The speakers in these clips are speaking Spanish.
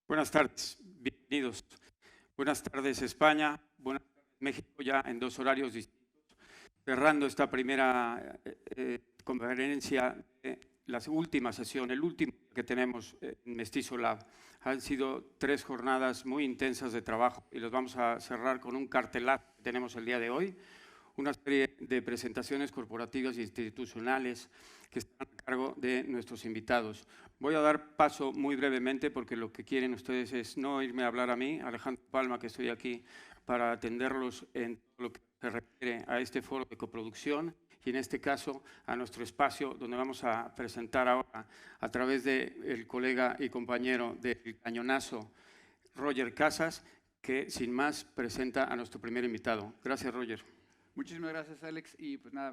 Buenas tardes, bienvenidos. Buenas tardes España, buenas tardes México, ya en dos horarios distintos. Cerrando esta primera conferencia, la última sesión, el último que tenemos en Mestizo Lab. Han sido 3 jornadas muy intensas de trabajo y los vamos a cerrar con un cartelazo que tenemos el día de hoy. Una serie de presentaciones corporativas e institucionales que están a cargo de nuestros invitados. Voy a dar paso muy brevemente porque lo que quieren ustedes es no irme a hablar a mí, Alejandro Palma, que estoy aquí para atenderlos en todo lo que se refiere a este foro de coproducción y en este caso a nuestro espacio donde vamos a presentar ahora a través del colega y compañero del Cañonazo, Roger Casas, que sin más presenta a nuestro primer invitado. Gracias, Roger. Muchísimas gracias, Alex. Y pues nada,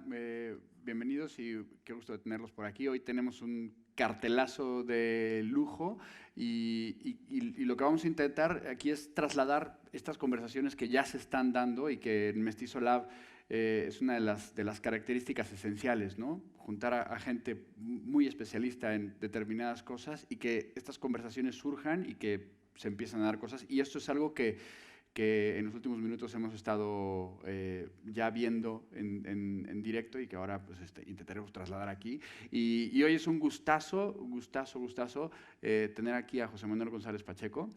bienvenidos y qué gusto de tenerlos por aquí. Hoy tenemos un cartelazo de lujo y lo que vamos a intentar aquí es trasladar estas conversaciones que ya se están dando y que en Mestizo Lab es una de las características esenciales, ¿no? Juntar a gente muy especialista en determinadas cosas y que estas conversaciones surjan y que se empiezan a dar cosas. Y esto es algo que en los últimos minutos hemos estado ya viendo en directo y que ahora pues, intentaremos trasladar aquí. Y hoy es un gustazo tener aquí a José Manuel González Pacheco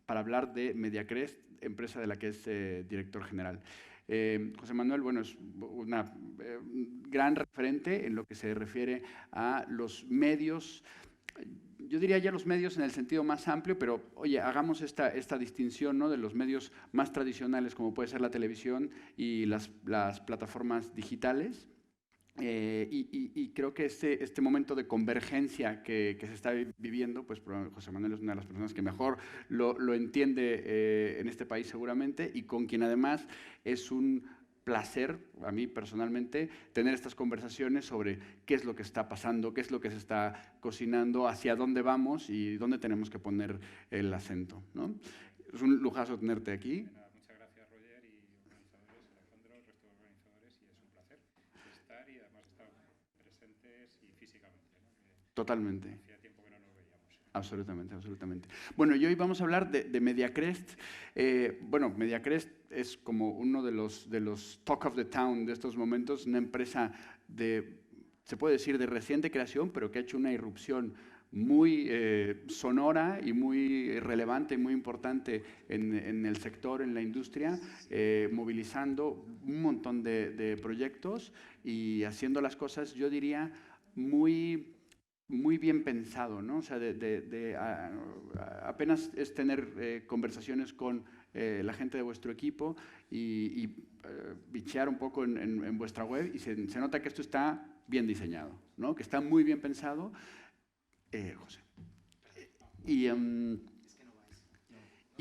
para hablar de Mediacrest, empresa de la que es director general. José Manuel, bueno, es una gran referente en lo que se refiere a los medios. Yo diría ya los medios en el sentido más amplio, pero oye, hagamos esta distinción, ¿no?, de los medios más tradicionales como puede ser la televisión y las plataformas digitales. Y creo que este momento de convergencia que se está viviendo, pues José Manuel es una de las personas que mejor lo entiende en este país seguramente y con quien además es un placer, a mí personalmente, tener estas conversaciones sobre qué es lo que está pasando, qué es lo que se está cocinando, hacia dónde vamos y dónde tenemos que poner el acento, ¿no? Es un lujazo tenerte aquí. Muchas gracias, Roger, y organizadores, Alejandro, el resto de organizadores, y es un placer estar y además estar presentes y físicamente, ¿no? Totalmente. Hacía tiempo que no nos veíamos. Absolutamente, absolutamente. Bueno, y hoy vamos a hablar de Mediacrest. Bueno, Mediacrest es como uno de los talk of the town de estos momentos, una empresa se puede decir, de reciente creación, pero que ha hecho una irrupción muy sonora y muy relevante y muy importante en el sector, en la industria, movilizando un montón de proyectos y haciendo las cosas, yo diría, muy bien pensado, ¿no? O sea, apenas es tener conversaciones con la gente de vuestro equipo y bichear un poco en vuestra web y se nota que esto está bien diseñado, ¿no? Que está muy bien pensado. José. Y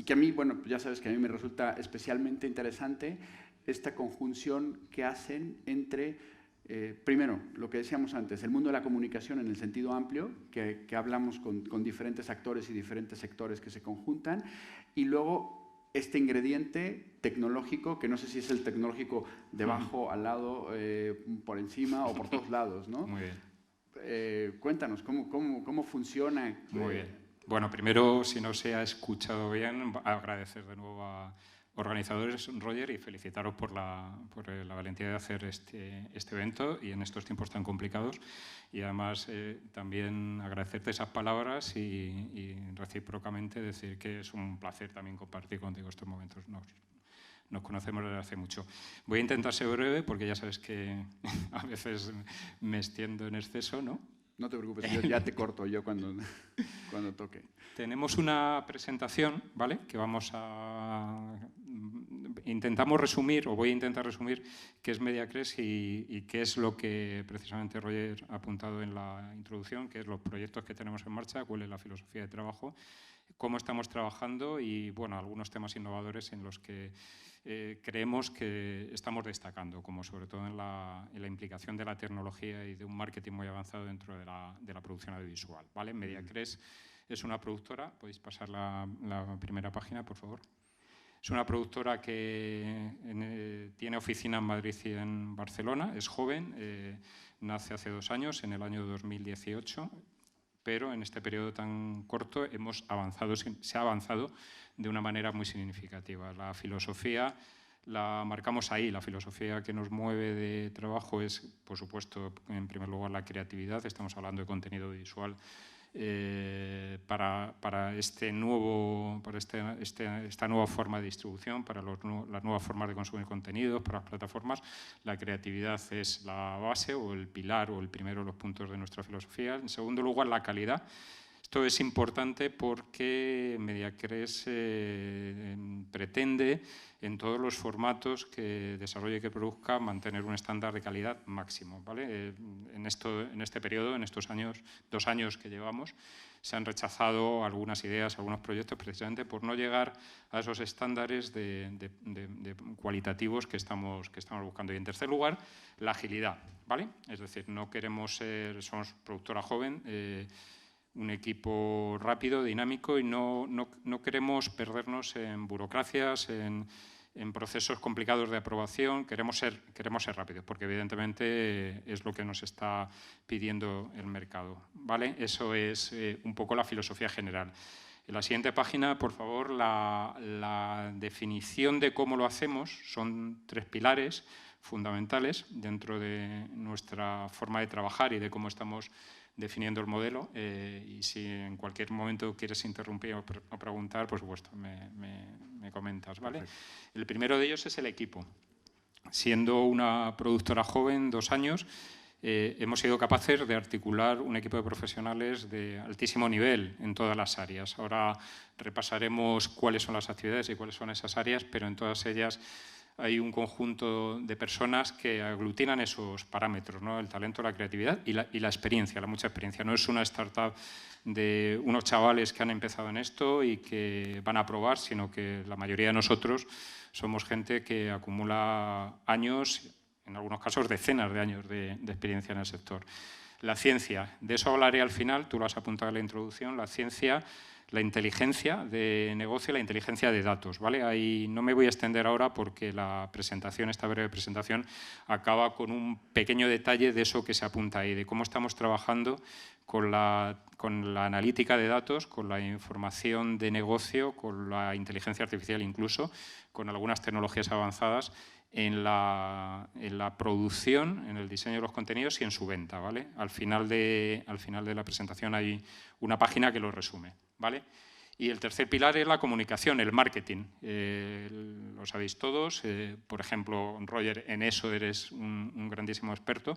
que a mí, bueno, ya sabes que a mí me resulta especialmente interesante esta conjunción que hacen entre primero, lo que decíamos antes, el mundo de la comunicación en el sentido amplio, que hablamos con diferentes actores y diferentes sectores que se conjuntan, y luego este ingrediente tecnológico, que no sé si es el tecnológico debajo, al lado, por encima o por todos lados, ¿no? Muy bien. Cuéntanos, ¿cómo funciona? Muy bien. Bueno, primero, si no se ha escuchado bien, agradecer de nuevo a organizadores, Roger, y felicitaros por la valentía de hacer este evento y en estos tiempos tan complicados. Y además también agradecerte esas palabras y recíprocamente decir que es un placer también compartir contigo estos momentos. Nos conocemos desde hace mucho. Voy a intentar ser breve porque ya sabes que a veces me extiendo en exceso, ¿no? No te preocupes, yo ya te corto yo cuando toque. Tenemos una presentación, ¿vale?, que intentamos resumir, o voy a intentar resumir, qué es Mediacrest y qué es lo que precisamente Roger ha apuntado en la introducción, qué es los proyectos que tenemos en marcha, cuál es la filosofía de trabajo, cómo estamos trabajando y, bueno, algunos temas innovadores en los que creemos que estamos destacando, como sobre todo en la implicación de la tecnología y de un marketing muy avanzado dentro de la producción audiovisual, ¿vale? Mediacrest es una productora, podéis pasar la primera página, por favor. Es una productora que tiene oficina en Madrid y en Barcelona, es joven, nace hace 2 años, en el año 2018. pero en este periodo tan corto se ha avanzado de una manera muy significativa. La filosofía la marcamos ahí, la filosofía que nos mueve de trabajo es, por supuesto, en primer lugar la creatividad, estamos hablando de contenido visual para esta nueva forma de distribución, para las nuevas formas de consumir contenidos, para las plataformas. La creatividad es la base o el pilar o el primero de los puntos de nuestra filosofía. En segundo lugar, la calidad. Esto es importante porque Mediacres pretende, en todos los formatos que desarrolle y que produzca, mantener un estándar de calidad máximo, ¿vale? En este periodo, en estos 2 años que llevamos, se han rechazado algunas ideas, algunos proyectos, precisamente por no llegar a esos estándares cualitativos que estamos buscando. Y en tercer lugar, la agilidad, ¿vale? Es decir, no queremos somos productora joven, un equipo rápido, dinámico, y no queremos perdernos en burocracias, en procesos complicados de aprobación. Queremos ser rápidos, porque evidentemente es lo que nos está pidiendo el mercado, ¿vale? Eso es un poco la filosofía general. En la siguiente página, por favor, la definición de cómo lo hacemos. Son 3 pilares fundamentales dentro de nuestra forma de trabajar y de cómo estamos definiendo el modelo, y si en cualquier momento quieres interrumpir o preguntar, por supuesto, me comentas, ¿vale? Perfecto. El primero de ellos es el equipo. Siendo una productora joven, 2 años, hemos sido capaces de articular un equipo de profesionales de altísimo nivel en todas las áreas. Ahora repasaremos cuáles son las actividades y cuáles son esas áreas, pero en todas ellas hay un conjunto de personas que aglutinan esos parámetros, ¿no? El talento, la creatividad y la experiencia, la mucha experiencia. No es una startup de unos chavales que han empezado en esto y que van a probar, sino que la mayoría de nosotros somos gente que acumula años, en algunos casos decenas de años de experiencia en el sector. La ciencia, de eso hablaré al final, tú lo has apuntado en la introducción, la ciencia, la inteligencia de negocio y la inteligencia de datos, ¿vale? Ahí no me voy a extender ahora porque la presentación, esta breve presentación, acaba con un pequeño detalle de eso que se apunta ahí, de cómo estamos trabajando con la analítica de datos, con la información de negocio, con la inteligencia artificial incluso, con algunas tecnologías avanzadas en la producción, en el diseño de los contenidos y en su venta, ¿vale? Al final de la presentación hay una página que lo resume, ¿vale? Y el tercer pilar es la comunicación, el marketing. Lo sabéis todos, por ejemplo, Roger, en eso eres un grandísimo experto.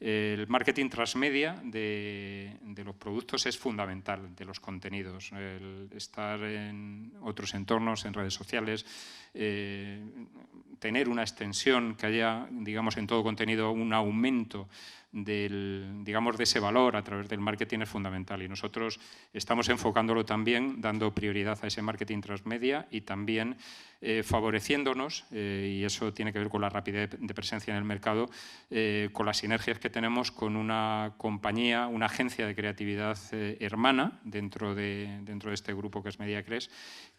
El marketing transmedia de los productos es fundamental, de los contenidos. El estar en otros entornos, en redes sociales, tener una extensión que haya, digamos, en todo contenido un aumento de ese valor a través del marketing es fundamental, y nosotros estamos enfocándolo también, dando prioridad a ese marketing transmedia y también favoreciéndonos, y eso tiene que ver con la rapidez de presencia en el mercado, con las sinergias que tenemos con una compañía, una agencia de creatividad hermana dentro de este grupo que es Mediacres,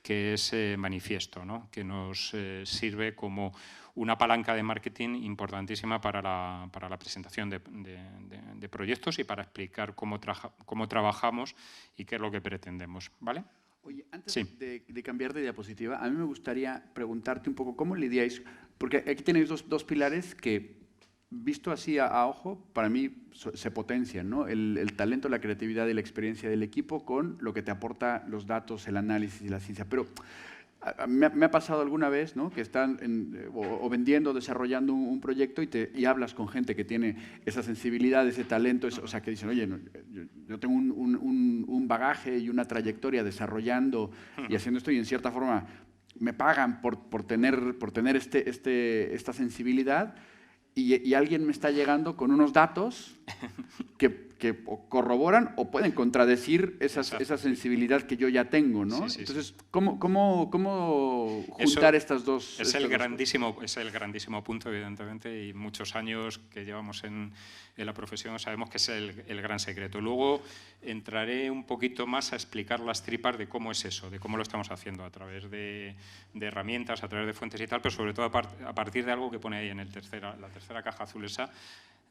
que es Manifiesto, ¿no? Que nos sirve como una palanca de marketing importantísima para la presentación de proyectos y para explicar cómo trabajamos y qué es lo que pretendemos, ¿vale? Oye, antes sí. de cambiar de diapositiva, a mí me gustaría preguntarte un poco cómo lidiáis, porque aquí tenéis dos pilares que, visto así a ojo, para mí se potencian, ¿no? El talento, la creatividad y la experiencia del equipo con lo que te aporta los datos, el análisis y la ciencia. Pero me ha pasado alguna vez, ¿no? Que están vendiendo, desarrollando un proyecto y hablas con gente que tiene esa sensibilidad, ese talento, o sea, que dicen, oye, yo tengo un bagaje y una trayectoria desarrollando y haciendo esto, y en cierta forma me pagan por tener esta sensibilidad, y alguien me está llegando con unos datos que corroboran o pueden contradecir esa sensibilidad que yo ya tengo, ¿no? Sí, Entonces, sí. ¿Cómo juntar estas dos? Es el grandísimo punto, evidentemente, y muchos años que llevamos en la profesión sabemos que es el gran secreto. Luego entraré un poquito más a explicar las tripas de cómo es eso, de cómo lo estamos haciendo a través de herramientas, a través de fuentes y tal, pero sobre todo a partir de algo que pone ahí en la tercera caja azul esa,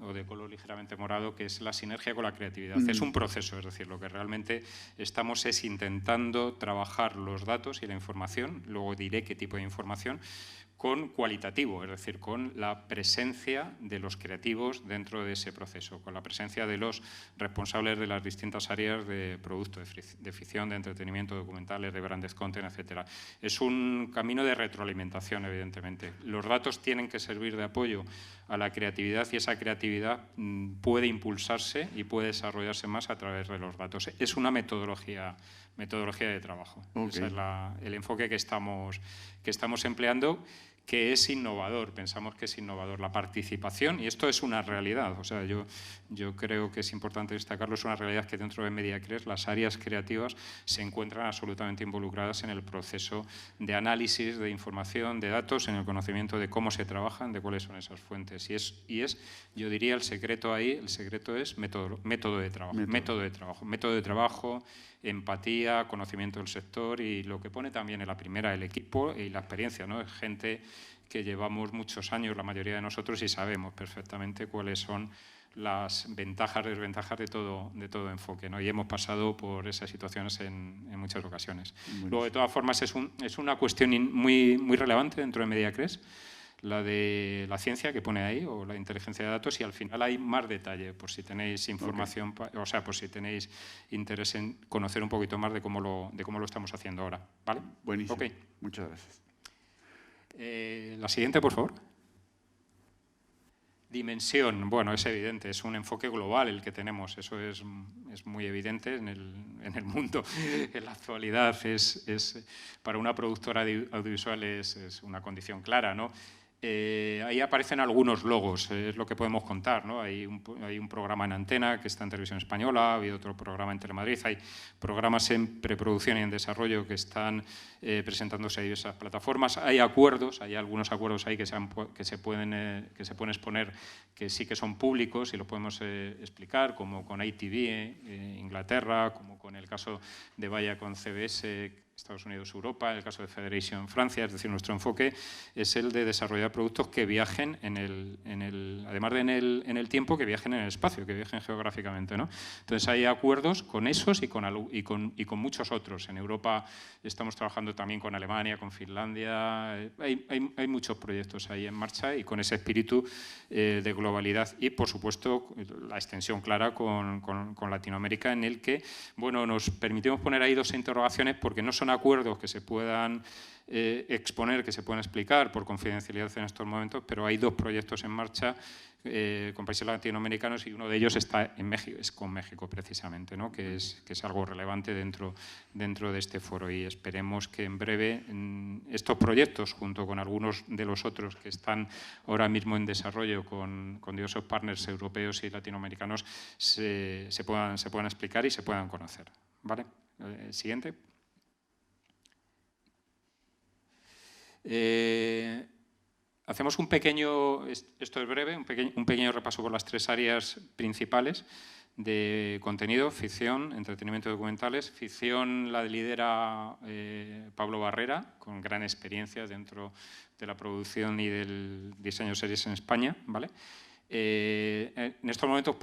o de color ligeramente morado, que es la sinergia con la creatividad. Es un proceso, es decir, lo que realmente estamos es intentando trabajar los datos y la información, luego diré qué tipo de información, con cualitativo, es decir, con la presencia de los creativos dentro de ese proceso, con la presencia de los responsables de las distintas áreas de producto, de ficción, de entretenimiento, documentales, de branded content, etc. Es un camino de retroalimentación, evidentemente. Los datos tienen que servir de apoyo a la creatividad y esa creatividad puede impulsarse y puede desarrollarse más a través de los datos. Es una metodología de trabajo. Okay. Ese es el enfoque que estamos empleando, que es innovador, pensamos que es innovador. La participación, y esto es una realidad, o sea, yo creo que es importante destacarlo, es una realidad que dentro de Mediacres las áreas creativas se encuentran absolutamente involucradas en el proceso de análisis, de información, de datos, en el conocimiento de cómo se trabajan, de cuáles son esas fuentes. Y es yo diría, el secreto ahí, el secreto es método de trabajo, empatía, conocimiento del sector y lo que pone también en la primera, el equipo y la experiencia, ¿no? Es gente que llevamos muchos años, la mayoría de nosotros, y sabemos perfectamente cuáles son las ventajas, desventajas de todo enfoque, ¿no? Y hemos pasado por esas situaciones en muchas ocasiones. Luego, de todas formas, es una cuestión muy relevante dentro de Mediacres, la de la ciencia que pone ahí, o la inteligencia de datos, y al final hay más detalle, por si tenéis información, o sea, por si tenéis interés en conocer un poquito más de cómo lo estamos haciendo ahora, ¿vale? Buenísimo. Okay. Muchas gracias. La siguiente, por favor. Dimensión, bueno, es evidente, es un enfoque global el que tenemos, eso es muy evidente en el mundo. En la actualidad para una productora audiovisual es una condición clara, ¿no? Ahí aparecen algunos logos, es lo que podemos contar, ¿no? Hay un programa en Antena que está en Televisión Española, ha habido otro programa en Telemadrid, hay programas en preproducción y en desarrollo que están presentándose en diversas plataformas. Hay acuerdos, hay algunos acuerdos ahí que se pueden exponer, que sí que son públicos y lo podemos explicar, como con ITV, Inglaterra, como con el caso de Vaya con CBS, Estados Unidos, Europa, en el caso de Federation, Francia. Es decir, nuestro enfoque es el de desarrollar productos que viajen además de en el tiempo, que viajen en el espacio, que viajen geográficamente, ¿no? Entonces hay acuerdos con esos y con muchos otros. En Europa estamos trabajando también con Alemania, con Finlandia. Hay muchos proyectos ahí en marcha y con ese espíritu de globalidad y, por supuesto, la extensión clara con Latinoamérica, en el que, bueno, nos permitimos poner ahí dos interrogaciones porque no son acuerdos que se puedan exponer, que se puedan explicar por confidencialidad en estos momentos, pero hay dos proyectos en marcha con países latinoamericanos y uno de ellos está en México, es con México precisamente, ¿no? que es algo relevante dentro de este foro, y esperemos que en breve estos proyectos, junto con algunos de los otros que están ahora mismo en desarrollo con diversos partners europeos y latinoamericanos, se puedan explicar y se puedan conocer, ¿vale? Siguiente. Hacemos un pequeño, esto es breve, un pequeño repaso por las tres áreas principales de contenido: ficción, entretenimiento y documentales. Ficción la lidera Pablo Barrera, con gran experiencia dentro de la producción y del diseño de series en España, ¿vale? En estos momentos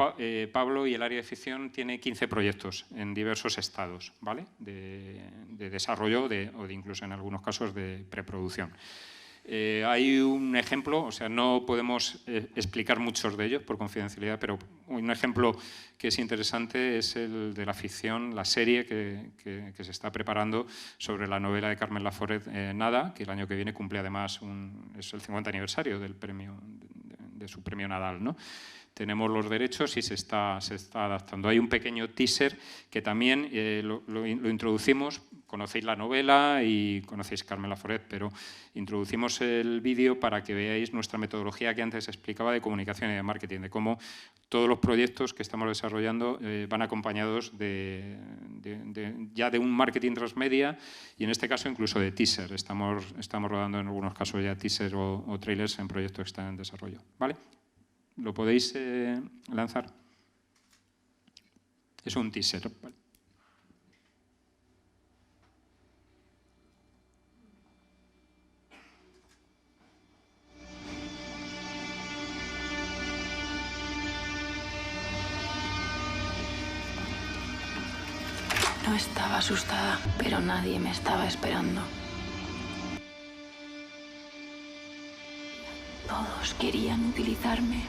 Pablo y el área de ficción tiene 15 proyectos en diversos estados, ¿vale? de desarrollo o incluso en algunos casos de preproducción. Hay un ejemplo, o sea, no podemos explicar muchos de ellos por confidencialidad, pero un ejemplo que es interesante es el de la ficción, la serie que se está preparando sobre la novela de Carmen Laforet, Nada, que el año que viene cumple además es el 50 aniversario del premio, de su premio Nadal, ¿no? Tenemos los derechos y se está adaptando. Hay un pequeño teaser que también lo introducimos. Conocéis la novela y conocéis Carmen Laforet, pero introducimos el vídeo para que veáis nuestra metodología que antes explicaba de comunicación y de marketing, de cómo todos los proyectos que estamos desarrollando van acompañados ya de un marketing transmedia y en este caso incluso de teaser. Estamos rodando en algunos casos ya teaser o trailers en proyectos que están en desarrollo, ¿vale? ¿Lo podéis lanzar? Es un teaser, ¿vale? Yo estaba asustada, pero nadie me estaba esperando. Todos querían utilizarme.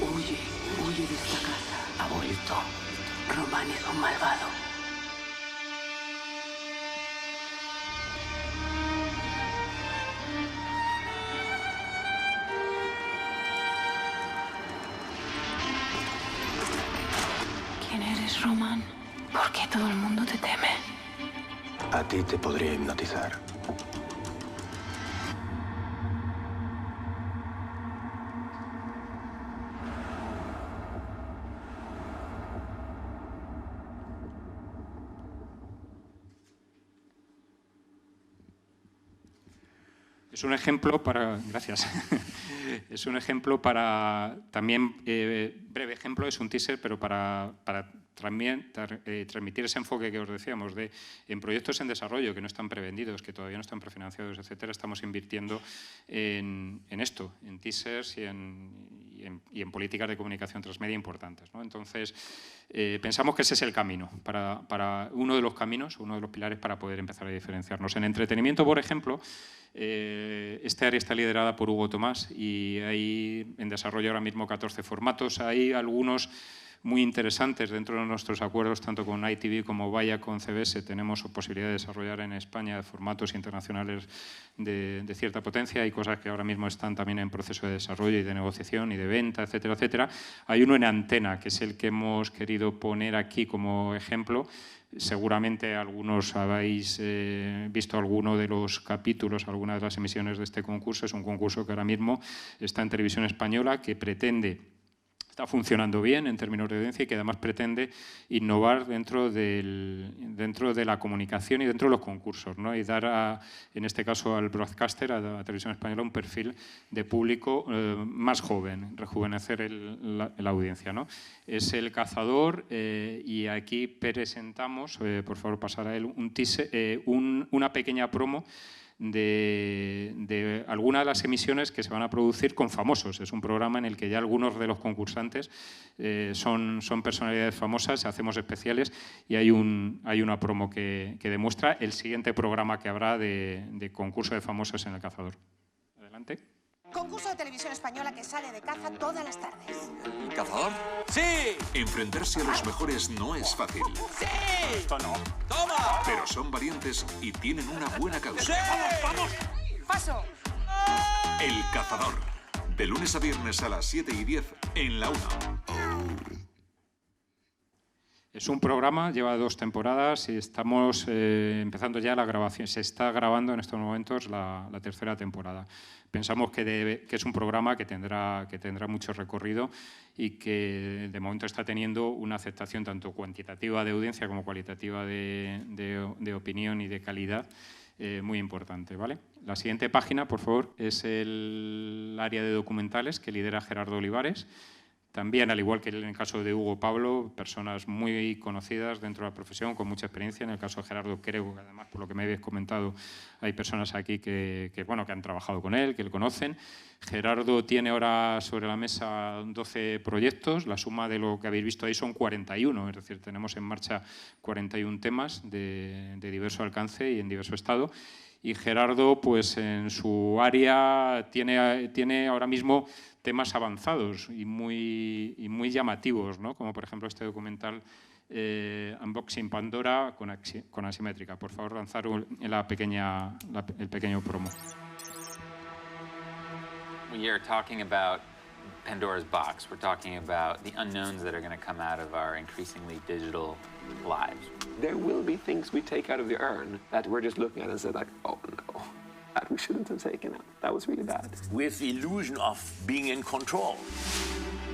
Huye, huye de esta casa. Ha vuelto. Román es un malvado. ¿Quién eres, Román? ¿Por qué todo el mundo te teme? A ti te podría hipnotizar. Es un ejemplo para... Gracias. Es un ejemplo para... También, breve ejemplo, es un teaser, pero para también transmitir ese enfoque que os decíamos de en proyectos en desarrollo que no están prevendidos, que todavía no están prefinanciados, etcétera, estamos invirtiendo en esto, en teasers y en políticas de comunicación transmedia importantes, ¿no? Entonces, pensamos que ese es el camino, para uno de los caminos, uno de los pilares para poder empezar a diferenciarnos. En entretenimiento, por ejemplo, este área está liderada por Hugo Tomás y hay en desarrollo ahora mismo 14 formatos. Hay algunos muy interesantes dentro de nuestros acuerdos, tanto con ITV como Vaya con CBS. Tenemos posibilidad de desarrollar en España formatos internacionales de cierta potencia. Hay cosas que ahora mismo están también en proceso de desarrollo y de negociación y de venta, etcétera, etcétera. Hay uno en Antena, que es el que hemos querido poner aquí como ejemplo. Seguramente algunos habéis visto alguno de los capítulos, algunas de las emisiones de este concurso. Es un concurso que ahora mismo está en Televisión Española, que está funcionando bien en términos de audiencia y que además pretende innovar dentro de la comunicación y dentro de los concursos, ¿no? Y dar, en este caso, al broadcaster, a la Televisión Española, un perfil de público más joven, rejuvenecer la audiencia, ¿no? Es El Cazador y aquí presentamos, por favor pasar a él, un teaser, una pequeña promo de algunas de las emisiones que se van a producir con famosos. Es un programa en el que ya algunos de los concursantes son personalidades famosas, hacemos especiales y hay una promo que demuestra el siguiente programa que habrá de concurso de famosos en El Cazador. Adelante. Concurso de Televisión Española que sale de caza todas las tardes. ¿El cazador? ¡Sí! Enfrentarse a los mejores no es fácil. ¡Sí! Esto no. ¡Toma! Pero son valientes y tienen una buena causa. ¡Sí! ¡Vamos! ¡Paso! El Cazador. De lunes a viernes a las 7:10 en La 1. Es un programa, lleva 2 temporadas y estamos empezando ya la grabación. Se está grabando en estos momentos la tercera temporada. Pensamos que es un programa que tendrá mucho recorrido y que de momento está teniendo una aceptación tanto cuantitativa de audiencia como cualitativa de opinión y de calidad muy importante, ¿vale? La siguiente página, por favor, es el área de documentales que lidera Gerardo Olivares. También, al igual que en el caso de Hugo Pablo, personas muy conocidas dentro de la profesión, con mucha experiencia. En el caso de Gerardo, creo que además, por lo que me habéis comentado, hay personas aquí que han trabajado con él, que le conocen. Gerardo tiene ahora sobre la mesa 12 proyectos. La suma de lo que habéis visto ahí son 41. Es decir, tenemos en marcha 41 temas de diverso alcance y en diverso estado. Y Gerardo, pues en su área, tiene ahora mismo temas avanzados y muy llamativos, ¿no? Como por ejemplo este documental Unboxing Pandora con Asimétrica. Por favor, lanzar el pequeño promo. We are talking about Pandora's box. We're talking about the unknowns that are going to come out of our increasingly digital lives. There will be things we take out of the urn that we're just looking at and say like, oh no, that we shouldn't have taken out. That was really bad. With the illusion of being in control.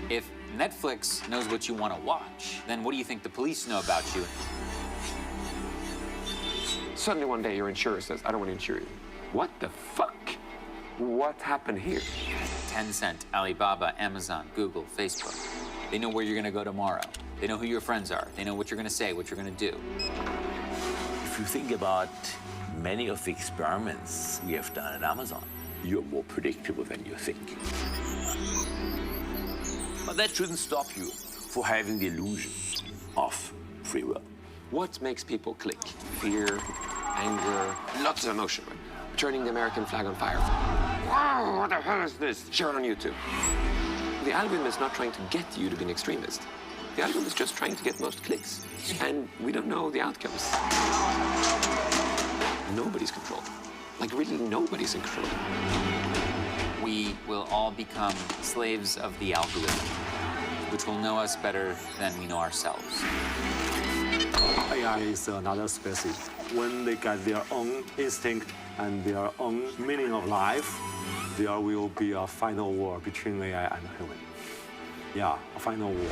If Netflix knows what you want to watch, then what do you think the police know about you? Suddenly one day your insurer says, I don't want to insure you. What the fuck? What happened here? Tencent, Alibaba, Amazon, Google, Facebook. They know where you're going to go tomorrow. They know who your friends are. They know what you're going to say, what you're going to do. If you think about many of the experiments we have done at Amazon, you're more predictable than you think. But that shouldn't stop you from having the illusion of free will. What makes people click? Fear, anger, lots of emotion. Turning the American flag on fire. Wow, what the hell is this? Share it on YouTube. The algorithm is not trying to get you to be an extremist. The algorithm is just trying to get most clicks. And we don't know the outcomes. Nobody's control. Like really nobody's in control. We will all become slaves of the algorithm, which will know us better than we know ourselves. AI is another species. When they get their own instinct and their own meaning of life, there will be a final war between AI and human. Yeah, a final war.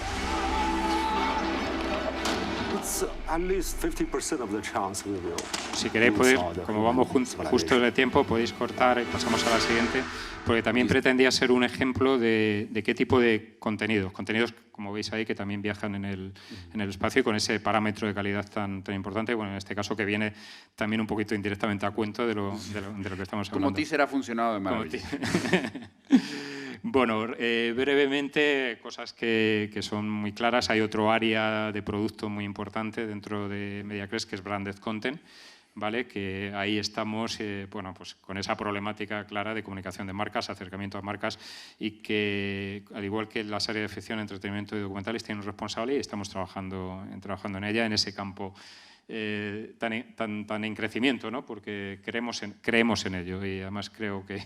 It's at least 50% of the chance we will. Si queréis, podéis, como vamos justo de tiempo, podéis cortar y pasamos a la siguiente, porque también pretendía ser un ejemplo de qué tipo de contenidos, como veis ahí, que también viajan en el espacio y con ese parámetro de calidad tan importante, bueno, en este caso que viene también un poquito indirectamente a cuento de lo que estamos hablando. Como teaser ha funcionado de maravilla. Bueno, brevemente, cosas que son muy claras. Hay otro área de producto muy importante dentro de MediaCrest, que es Branded Content, ¿vale? Que ahí estamos bueno, pues con esa problemática clara de comunicación de marcas, acercamiento a marcas, y que, al igual que las áreas de ficción, entretenimiento y documentales, tienen un responsable y estamos trabajando en ella, en ese campo tan en crecimiento, ¿no? Porque creemos en ello y además creo que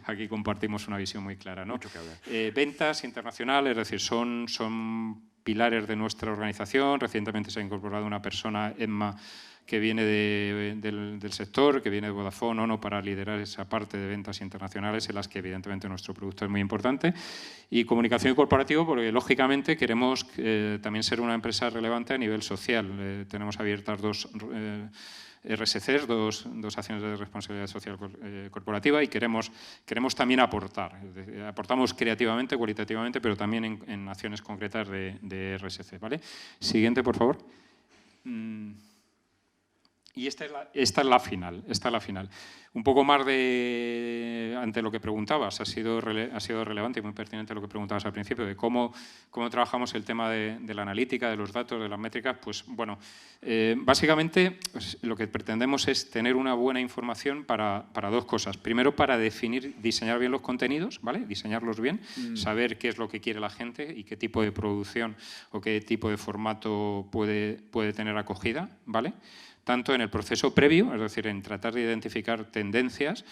aquí compartimos una visión muy clara, ¿no? Mucho que hablar. Ventas internacionales, es decir, son pilares de nuestra organización. Recientemente se ha incorporado una persona, Emma, que viene del sector, que viene de Vodafone, ONO, para liderar esa parte de ventas internacionales en las que evidentemente nuestro producto es muy importante. Y comunicación corporativa, porque lógicamente queremos también ser una empresa relevante a nivel social. Tenemos abiertas dos RSCs, dos acciones de responsabilidad social corporativa, y queremos también aportar. Aportamos creativamente, cualitativamente, pero también en acciones concretas de RSC, ¿vale? Siguiente, por favor. Y esta es la final. Un poco más ante lo que preguntabas, ha sido relevante y muy pertinente lo que preguntabas al principio, de cómo trabajamos el tema de la analítica, de los datos, de las métricas. Pues bueno, básicamente pues, lo que pretendemos es tener una buena información para dos cosas. Primero, para diseñar bien los contenidos, ¿vale? Diseñarlos bien, saber qué es lo que quiere la gente y qué tipo de producción o qué tipo de formato puede tener acogida, ¿vale? Tanto en el proceso previo, es decir, en tratar de identificar tendencias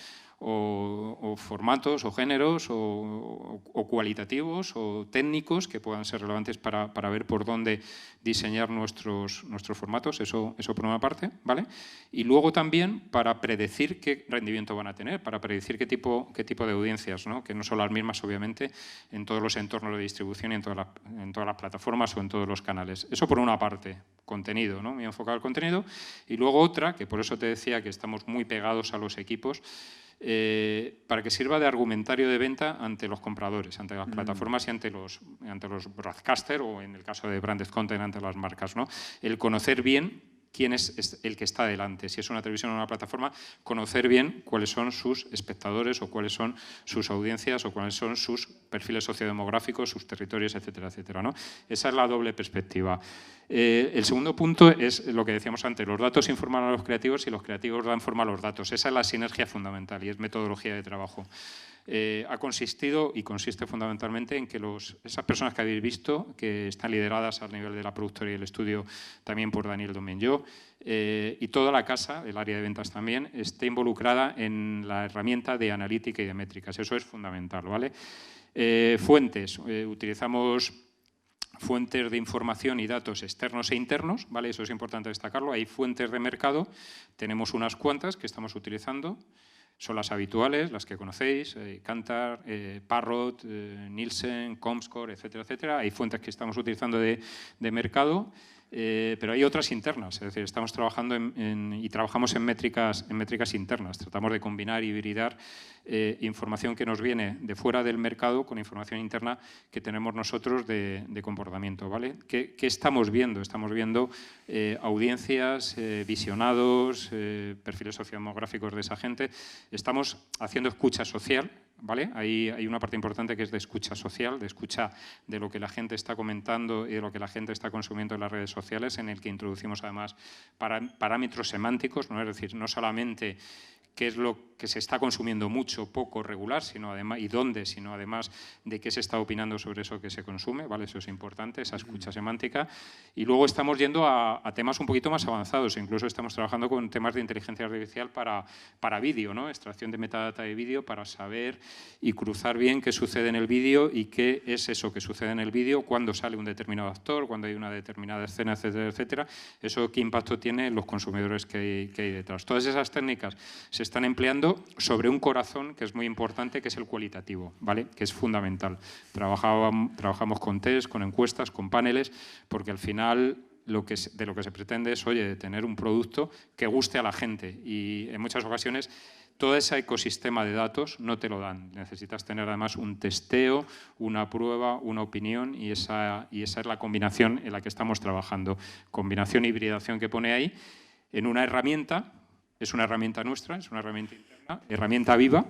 o formatos o géneros o cualitativos o técnicos que puedan ser relevantes para ver por dónde diseñar nuestros formatos, eso por una parte, ¿vale? Y luego también para predecir qué rendimiento van a tener, para predecir qué tipo de audiencias, ¿no? Que no son las mismas, obviamente, en todos los entornos de distribución y en todas las plataformas o en todos los canales. Eso por una parte, contenido, ¿no? Muy enfocado al contenido. Y luego otra, que por eso te decía que estamos muy pegados a los equipos, para que sirva de argumentario de venta ante los compradores, ante las plataformas y ante los broadcasters, o en el caso de Branded Content, ante las marcas, ¿no? El conocer bien quién es el que está delante. Si es una televisión o una plataforma, conocer bien cuáles son sus espectadores o cuáles son sus audiencias o cuáles son sus perfiles sociodemográficos, sus territorios, etcétera, etcétera, ¿no? Esa es la doble perspectiva. El segundo punto es lo que decíamos antes, los datos informan a los creativos y los creativos dan forma a los datos. Esa es la sinergia fundamental y es metodología de trabajo. Ha consistido y consiste fundamentalmente en que esas personas que habéis visto, que están lideradas al nivel de la productora y el estudio también por Daniel Domenyo, y toda la casa, el área de ventas también, esté involucrada en la herramienta de analítica y de métricas. Eso es fundamental, ¿vale? Fuentes. Utilizamos fuentes de información y datos externos e internos, ¿vale? Eso es importante destacarlo. Hay fuentes de mercado, tenemos unas cuantas que estamos utilizando. Son las habituales, las que conocéis, Kantar, Parrot, Nielsen, Comscore, etcétera, etcétera. Hay fuentes que estamos utilizando de mercado, pero hay otras internas. Es decir, estamos trabajando y trabajamos en métricas internas. Tratamos de combinar y hibridar información que nos viene de fuera del mercado con información interna que tenemos nosotros de comportamiento, ¿vale? ¿Qué estamos viendo? Estamos viendo audiencias, visionados, perfiles sociodemográficos de esa gente. Estamos haciendo escucha social, ¿vale? Hay una parte importante que es de escucha social, de escucha de lo que la gente está comentando y de lo que la gente está consumiendo en las redes sociales, en el que introducimos además parámetros semánticos, ¿no? Es decir, no solamente qué es lo que se está consumiendo mucho, poco, regular, sino además, y dónde, sino además de qué se está opinando sobre eso que se consume, ¿vale? Eso es importante, esa escucha semántica. Y luego estamos yendo a temas un poquito más avanzados, incluso estamos trabajando con temas de inteligencia artificial para vídeo, ¿no? Extracción de metadata de vídeo para saber y cruzar bien qué sucede en el vídeo y qué es eso que sucede en el vídeo, cuándo sale un determinado actor, cuándo hay una determinada escena, etcétera, etcétera. Eso qué impacto tiene en los consumidores que hay detrás. Todas esas técnicas se están empleando sobre un corazón que es muy importante, que es el cualitativo, ¿vale? Que es fundamental. Trabajamos con test, con encuestas, con paneles, porque al final de lo que se pretende es, oye, tener un producto que guste a la gente. Y en muchas ocasiones todo ese ecosistema de datos no te lo dan. Necesitas tener además un testeo, una prueba, una opinión, y esa es la combinación en la que estamos trabajando. Combinación, hibridación que pone ahí en una herramienta. Es una herramienta nuestra, es una herramienta interna, herramienta viva,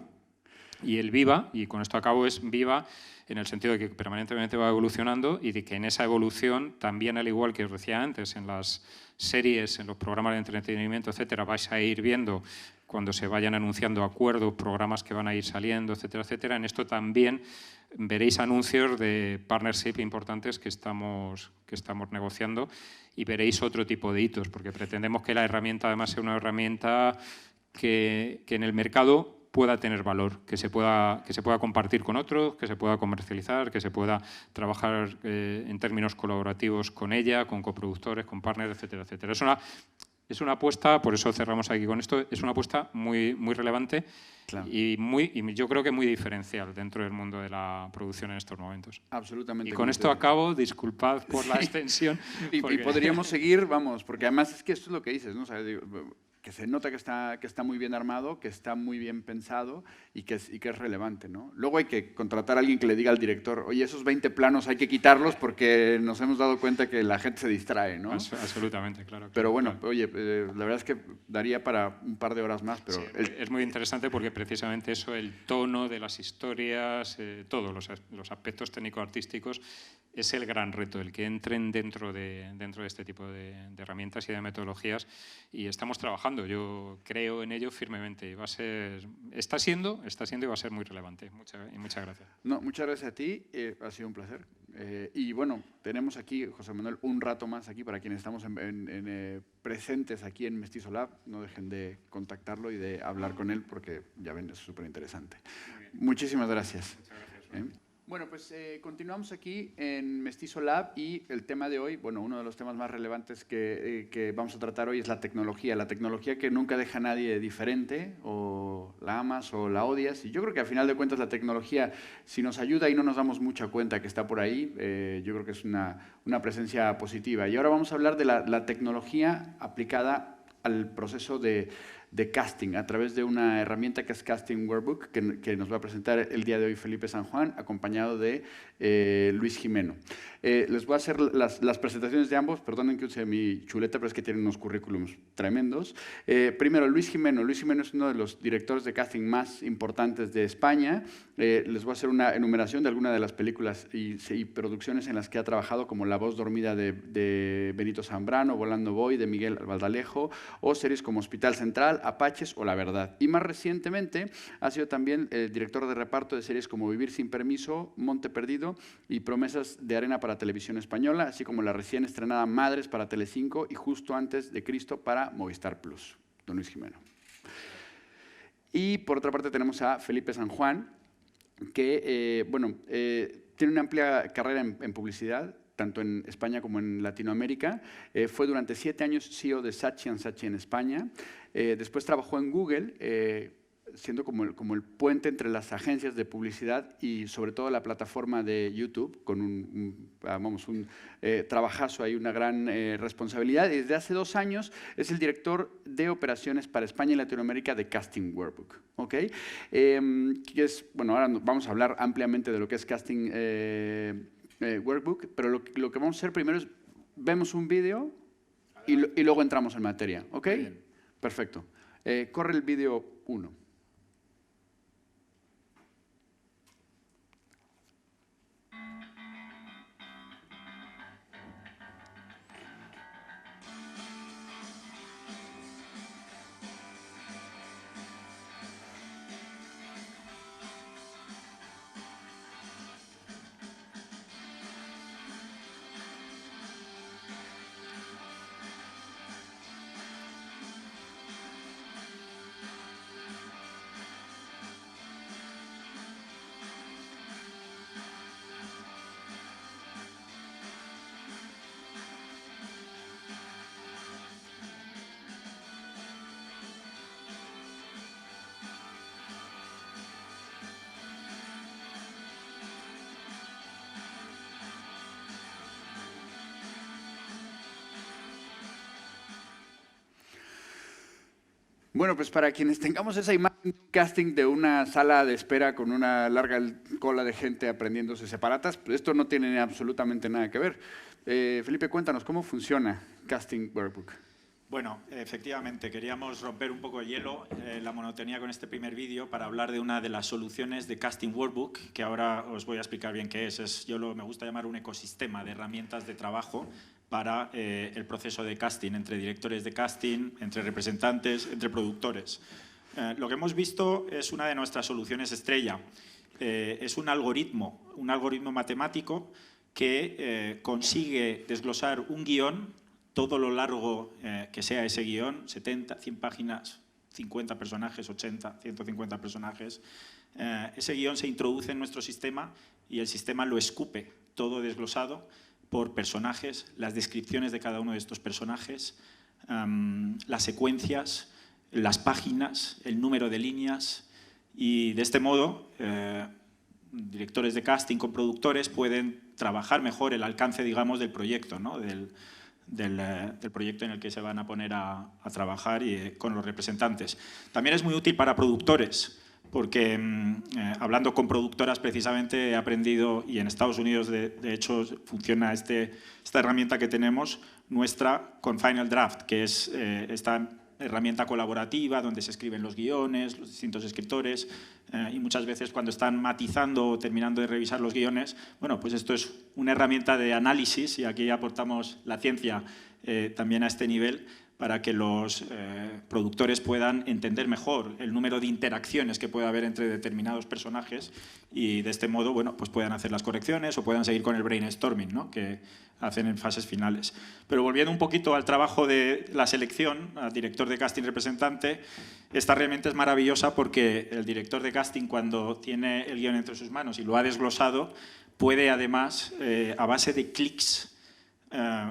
y el viva, y con esto acabo, es viva en el sentido de que permanentemente va evolucionando y de que en esa evolución también, al igual que os decía antes, en las series, en los programas de entretenimiento, etcétera, vais a ir viendo cuando se vayan anunciando acuerdos, programas que van a ir saliendo, etcétera, etcétera. En esto también veréis anuncios de partnership importantes que estamos negociando y veréis otro tipo de hitos, porque pretendemos que la herramienta además sea una herramienta que en el mercado pueda tener valor, que se pueda compartir con otros, que se pueda comercializar, que se pueda trabajar en términos colaborativos con ella, con coproductores, con partners, etcétera, etcétera. Es una apuesta, por eso cerramos aquí con esto, es una apuesta muy, muy relevante, claro, y yo creo que muy diferencial dentro del mundo de la producción en estos momentos. Absolutamente. Y con esto acabo, disculpad por la extensión. Y podríamos seguir, vamos, porque además es que esto es lo que dices, ¿no? O sea, digo, que se nota que está muy bien armado, que está muy bien pensado y que es relevante, ¿no? Luego hay que contratar a alguien que le diga al director, oye, esos 20 planos hay que quitarlos porque nos hemos dado cuenta que la gente se distrae, ¿no? Absolutamente, claro. Pero bueno, oye, la verdad es que daría para un par de horas más, pero... Sí, es muy interesante porque precisamente eso, el tono de las historias, todos los aspectos técnico-artísticos, es el gran reto, el que entren dentro de este tipo de herramientas y de metodologías, y estamos trabajando. Yo creo en ello firmemente. Está siendo y va a ser muy relevante. Muchas gracias. No, muchas gracias a ti. Ha sido un placer. Y bueno, tenemos aquí, José Manuel, un rato más aquí para quienes estamos presentes aquí en Mestizo Lab. No dejen de contactarlo y de hablar con él porque, ya ven, es súper interesante. Muchísimas gracias. Muchas gracias. Bueno, pues continuamos aquí en Mestizo Lab y el tema de hoy, bueno, uno de los temas más relevantes que vamos a tratar hoy es la tecnología que nunca deja a nadie diferente, o la amas o la odias, y yo creo que al final de cuentas la tecnología, si nos ayuda y no nos damos mucha cuenta que está por ahí, yo creo que es una presencia positiva. Y ahora vamos a hablar de la tecnología aplicada al proceso de casting a través de una herramienta que es Casting Workbook, que nos va a presentar el día de hoy Felipe San Juan, acompañado de Luis Jimeno. Les voy a hacer las presentaciones de ambos, perdonen que use mi chuleta, pero es que tienen unos currículums tremendos. Primero, Luis Jimeno. Luis Jimeno es uno de los directores de casting más importantes de España. Les voy a hacer una enumeración de algunas de las películas y producciones en las que ha trabajado, como La voz dormida de Benito Zambrano, Volando Voy, de Miguel Baldalejo, o series como Hospital Central, Apaches o La Verdad. Y más recientemente ha sido también el director de reparto de series como Vivir sin permiso, Monte Perdido y Promesas de arena para Televisión Española, así como la recién estrenada Madres para Telecinco y Justo antes de Cristo para Movistar Plus. Don Luis Jimeno. Y por otra parte tenemos a Felipe San Juan, que tiene una amplia carrera en publicidad, tanto en España como en Latinoamérica. Fue durante 7 años CEO de Saatchi & Saatchi en España. Después trabajó en Google, siendo como el puente entre las agencias de publicidad y sobre todo la plataforma de YouTube, con un trabajazo ahí, una gran responsabilidad. Y desde hace 2 años es el director de operaciones para España y Latinoamérica de Casting Workbook. ¿Okay? Ahora vamos a hablar ampliamente de lo que es Casting Workbook, pero lo que vamos a hacer primero es, vemos un vídeo y luego entramos en materia. ¿Ok? Perfecto. Corre el vídeo 1. Bueno, pues para quienes tengamos esa imagen de un casting de una sala de espera con una larga cola de gente aprendiéndose separatas, pues esto no tiene absolutamente nada que ver. Felipe, cuéntanos, ¿cómo funciona Casting Workbook? Bueno, efectivamente, queríamos romper un poco el hielo, la monotonía con este primer vídeo para hablar de una de las soluciones de Casting Workbook, que ahora os voy a explicar bien qué es. Me gusta llamar un ecosistema de herramientas de trabajo para el proceso de casting, entre directores de casting, entre representantes, entre productores. Lo que hemos visto es una de nuestras soluciones estrella. Es un algoritmo matemático que consigue desglosar un guión, todo lo largo que sea ese guión, 70, 100 páginas, 50 personajes, 80, 150 personajes. Ese guión se introduce en nuestro sistema y el sistema lo escupe, todo desglosado por personajes, las descripciones de cada uno de estos personajes, las secuencias, las páginas, el número de líneas, y de este modo directores de casting con productores pueden trabajar mejor el alcance, digamos, del proyecto, ¿no? del proyecto en el que se van a poner a trabajar y con los representantes. También es muy útil para productores, porque hablando con productoras precisamente he aprendido, y en Estados Unidos de hecho funciona esta herramienta que tenemos, nuestra, con Final Draft, que es esta herramienta colaborativa donde se escriben los guiones, los distintos escritores, y muchas veces cuando están matizando o terminando de revisar los guiones, bueno, pues esto es una herramienta de análisis, y aquí aportamos la ciencia también a este nivel, para que los productores puedan entender mejor el número de interacciones que puede haber entre determinados personajes, y de este modo, bueno, pues puedan hacer las correcciones o puedan seguir con el brainstorming, ¿no? Que hacen en fases finales. Pero volviendo un poquito al trabajo de la selección, al director de casting representante, esta herramienta es maravillosa porque el director de casting, cuando tiene el guión entre sus manos y lo ha desglosado, puede además, a base de clics,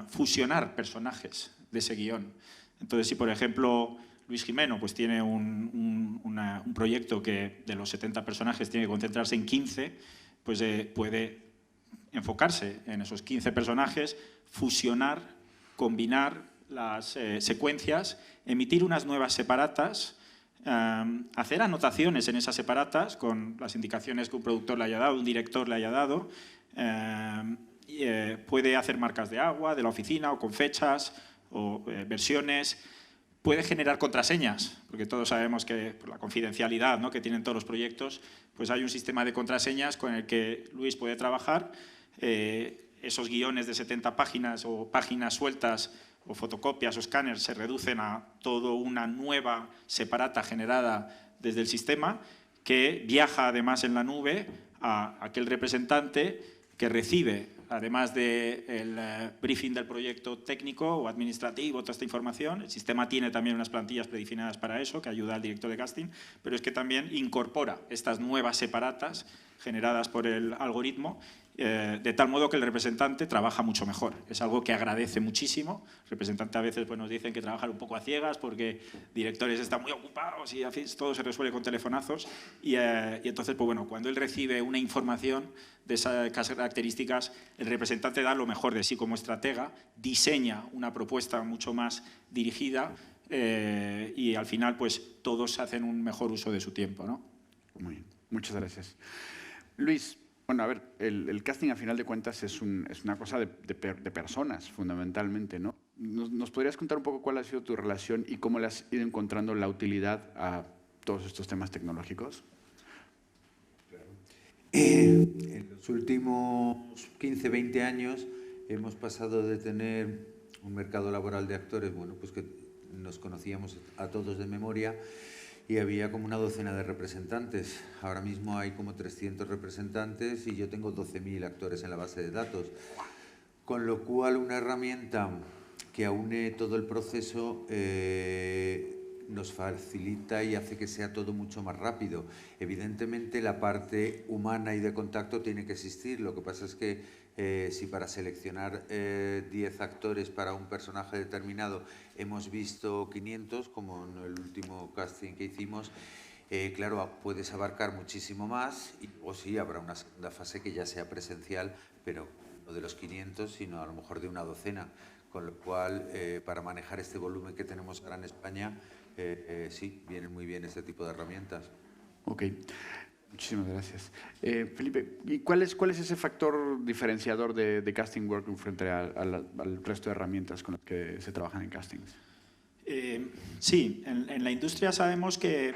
fusionar personajes de ese guión. Entonces, si por ejemplo Luis Jimeno pues, tiene un proyecto que de los 70 personajes tiene que concentrarse en 15, pues puede enfocarse en esos 15 personajes, fusionar, combinar las secuencias, emitir unas nuevas separatas, hacer anotaciones en esas separatas con las indicaciones que un productor le haya dado, un director le haya dado, puede hacer marcas de agua, de la oficina o con fechas, o versiones, puede generar contraseñas, porque todos sabemos que por la confidencialidad, ¿no?, que tienen todos los proyectos, pues hay un sistema de contraseñas con el que Luis puede trabajar. Esos guiones de 70 páginas o páginas sueltas o fotocopias o escáneres se reducen a toda una nueva separata generada desde el sistema, que viaja además en la nube a aquel representante que recibe, además del briefing del proyecto técnico o administrativo, toda esta información. El sistema tiene también unas plantillas predefinidas para eso, que ayuda al director de casting, pero es que también incorpora estas nuevas separatas generadas por el algoritmo, de tal modo que el representante trabaja mucho mejor. Es algo que agradece muchísimo. El representante a veces pues, nos dicen que trabajan un poco a ciegas porque directores están muy ocupados y todo se resuelve con telefonazos. Y entonces, pues, bueno, cuando él recibe una información de esas características, el representante da lo mejor de sí como estratega, diseña una propuesta mucho más dirigida y al final pues, todos hacen un mejor uso de su tiempo, ¿no? Muy bien, muchas gracias. Luis, bueno, a ver, el casting a final de cuentas es una cosa de personas, fundamentalmente, ¿no? ¿Nos podrías contar un poco cuál ha sido tu relación y cómo le has ido encontrando la utilidad a todos estos temas tecnológicos? Claro. En los últimos 15, 20 años hemos pasado de tener un mercado laboral de actores, bueno, pues que nos conocíamos a todos de memoria, y había como una docena de representantes. Ahora mismo hay como 300 representantes y yo tengo 12.000 actores en la base de datos. Con lo cual, una herramienta que aúne todo el proceso nos facilita y hace que sea todo mucho más rápido. Evidentemente, la parte humana y de contacto tiene que existir. Lo que pasa es que si para seleccionar 10 actores para un personaje determinado hemos visto 500, como en el último casting que hicimos, claro, puedes abarcar muchísimo más, o sí, habrá una segunda fase que ya sea presencial, pero no de los 500, sino a lo mejor de una docena. con lo cual, para manejar este volumen que tenemos ahora en España, sí, vienen muy bien este tipo de herramientas. Ok, muchísimas gracias. Felipe, ¿y cuál es ese factor diferenciador de Casting Workroom frente al resto de herramientas con las que se trabajan en castings? Sí, en la industria sabemos que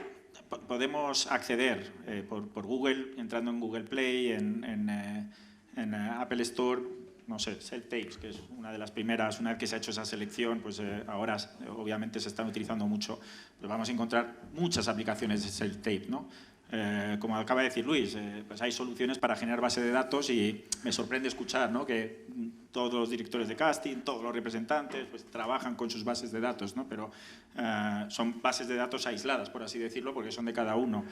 podemos acceder por Google, entrando en Google Play, en Apple Store, no sé, Self-Tapes, que es una de las primeras, una vez que se ha hecho esa selección, pues ahora obviamente se están utilizando mucho, pues vamos a encontrar muchas aplicaciones de Self-Tape, ¿no? Como acaba de decir Luis, pues hay soluciones para generar base de datos y me sorprende escuchar, ¿no?, que todos los directores de casting, todos los representantes, pues trabajan con sus bases de datos, ¿no? Pero son bases de datos aisladas, por así decirlo, porque son de cada uno.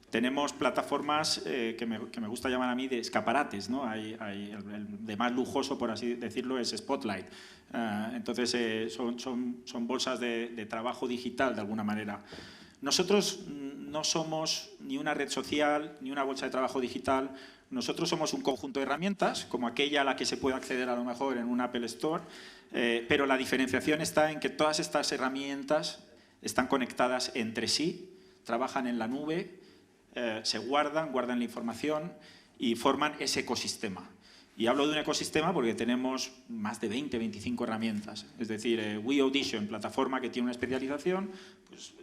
Tenemos plataformas que me gusta llamar a mí de escaparates, ¿no? El de más lujoso, por así decirlo, es Spotlight. Entonces son bolsas de trabajo digital, de alguna manera. Nosotros no somos ni una red social, ni una bolsa de trabajo digital. Nosotros somos un conjunto de herramientas, como aquella a la que se puede acceder a lo mejor en un Apple Store, pero la diferenciación está en que todas estas herramientas están conectadas entre sí, trabajan en la nube, se guardan la información y forman ese ecosistema. Y hablo de un ecosistema porque tenemos más de 20, 25 herramientas. Es decir, We Audition, plataforma que tiene una especialización, pues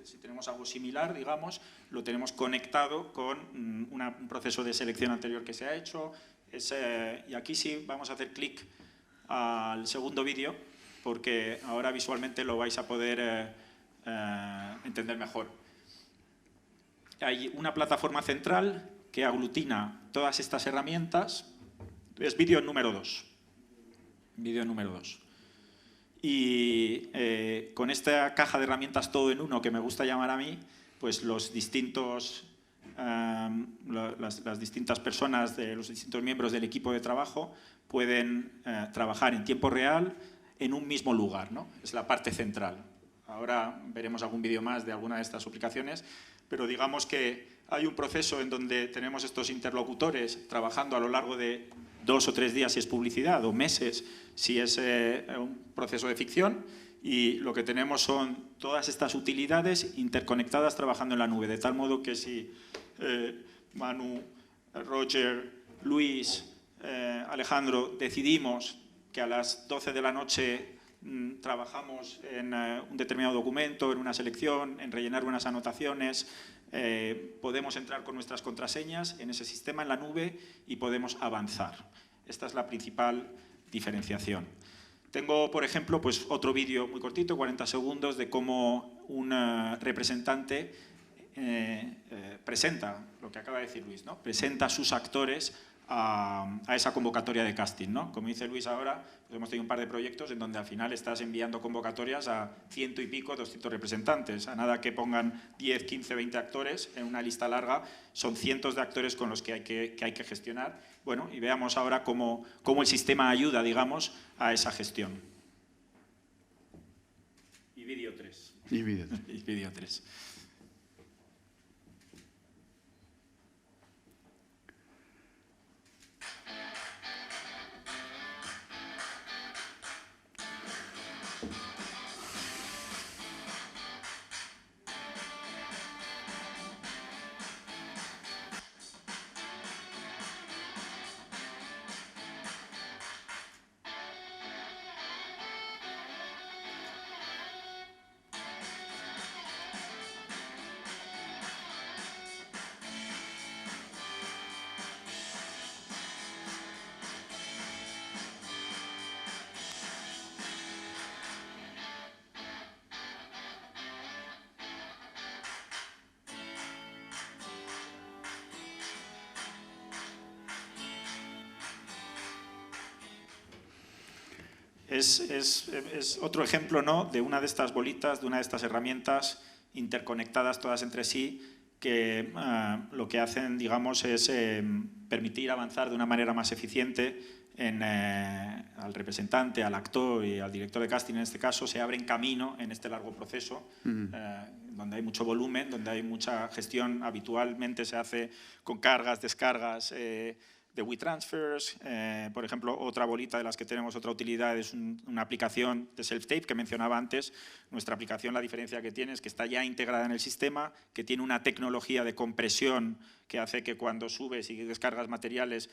si tenemos algo similar, digamos, lo tenemos conectado con un proceso de selección anterior que se ha hecho. Y aquí sí vamos a hacer clic al segundo vídeo, porque ahora visualmente lo vais a poder entender mejor. Hay una plataforma central que aglutina todas estas herramientas. Es vídeo número 2. Vídeo número 2. Y con esta caja de herramientas todo en uno, que me gusta llamar a mí, pues las distintas personas, los distintos miembros del equipo de trabajo pueden trabajar en tiempo real en un mismo lugar, ¿no? Es la parte central. Ahora veremos algún vídeo más de alguna de estas aplicaciones, pero digamos que hay un proceso en donde tenemos estos interlocutores trabajando a lo largo de 2 o 3 días si es publicidad, o meses si es un proceso de ficción, y lo que tenemos son todas estas utilidades interconectadas trabajando en la nube, de tal modo que si Manu, Roger, Luis, Alejandro decidimos que a las 12 de la noche trabajamos en un determinado documento, en una selección, en rellenar unas anotaciones, podemos entrar con nuestras contraseñas en ese sistema en la nube y podemos avanzar. Esta es la principal diferenciación. Tengo, por ejemplo, pues otro vídeo muy cortito, 40 segundos, de cómo un representante presenta, lo que acaba de decir Luis, ¿no? Presenta a sus actores a esa convocatoria de casting, ¿no? Como dice Luis ahora, pues hemos tenido un par de proyectos en donde al final estás enviando convocatorias a 100 y pico, 200 representantes. A nada que pongan 10, 15, 20 actores en una lista larga, son cientos de actores con los que hay que gestionar. Bueno, y veamos ahora cómo el sistema ayuda, digamos, a esa gestión. Y vídeo 3. Y vídeo 3. Y vídeo 3. Es otro ejemplo, ¿no?, de una de estas bolitas, de una de estas herramientas interconectadas todas entre sí, que lo que hacen, digamos, es permitir avanzar de una manera más eficiente al representante, al actor y al director de casting. En este caso se abren camino en este largo proceso, donde hay mucho volumen, donde hay mucha gestión. Habitualmente se hace con cargas, descargas, de WeTransfers. Por ejemplo, otra bolita de las que tenemos, otra utilidad, es una aplicación de self-tape que mencionaba antes. Nuestra aplicación, la diferencia que tiene es que está ya integrada en el sistema, que tiene una tecnología de compresión que hace que cuando subes y descargas materiales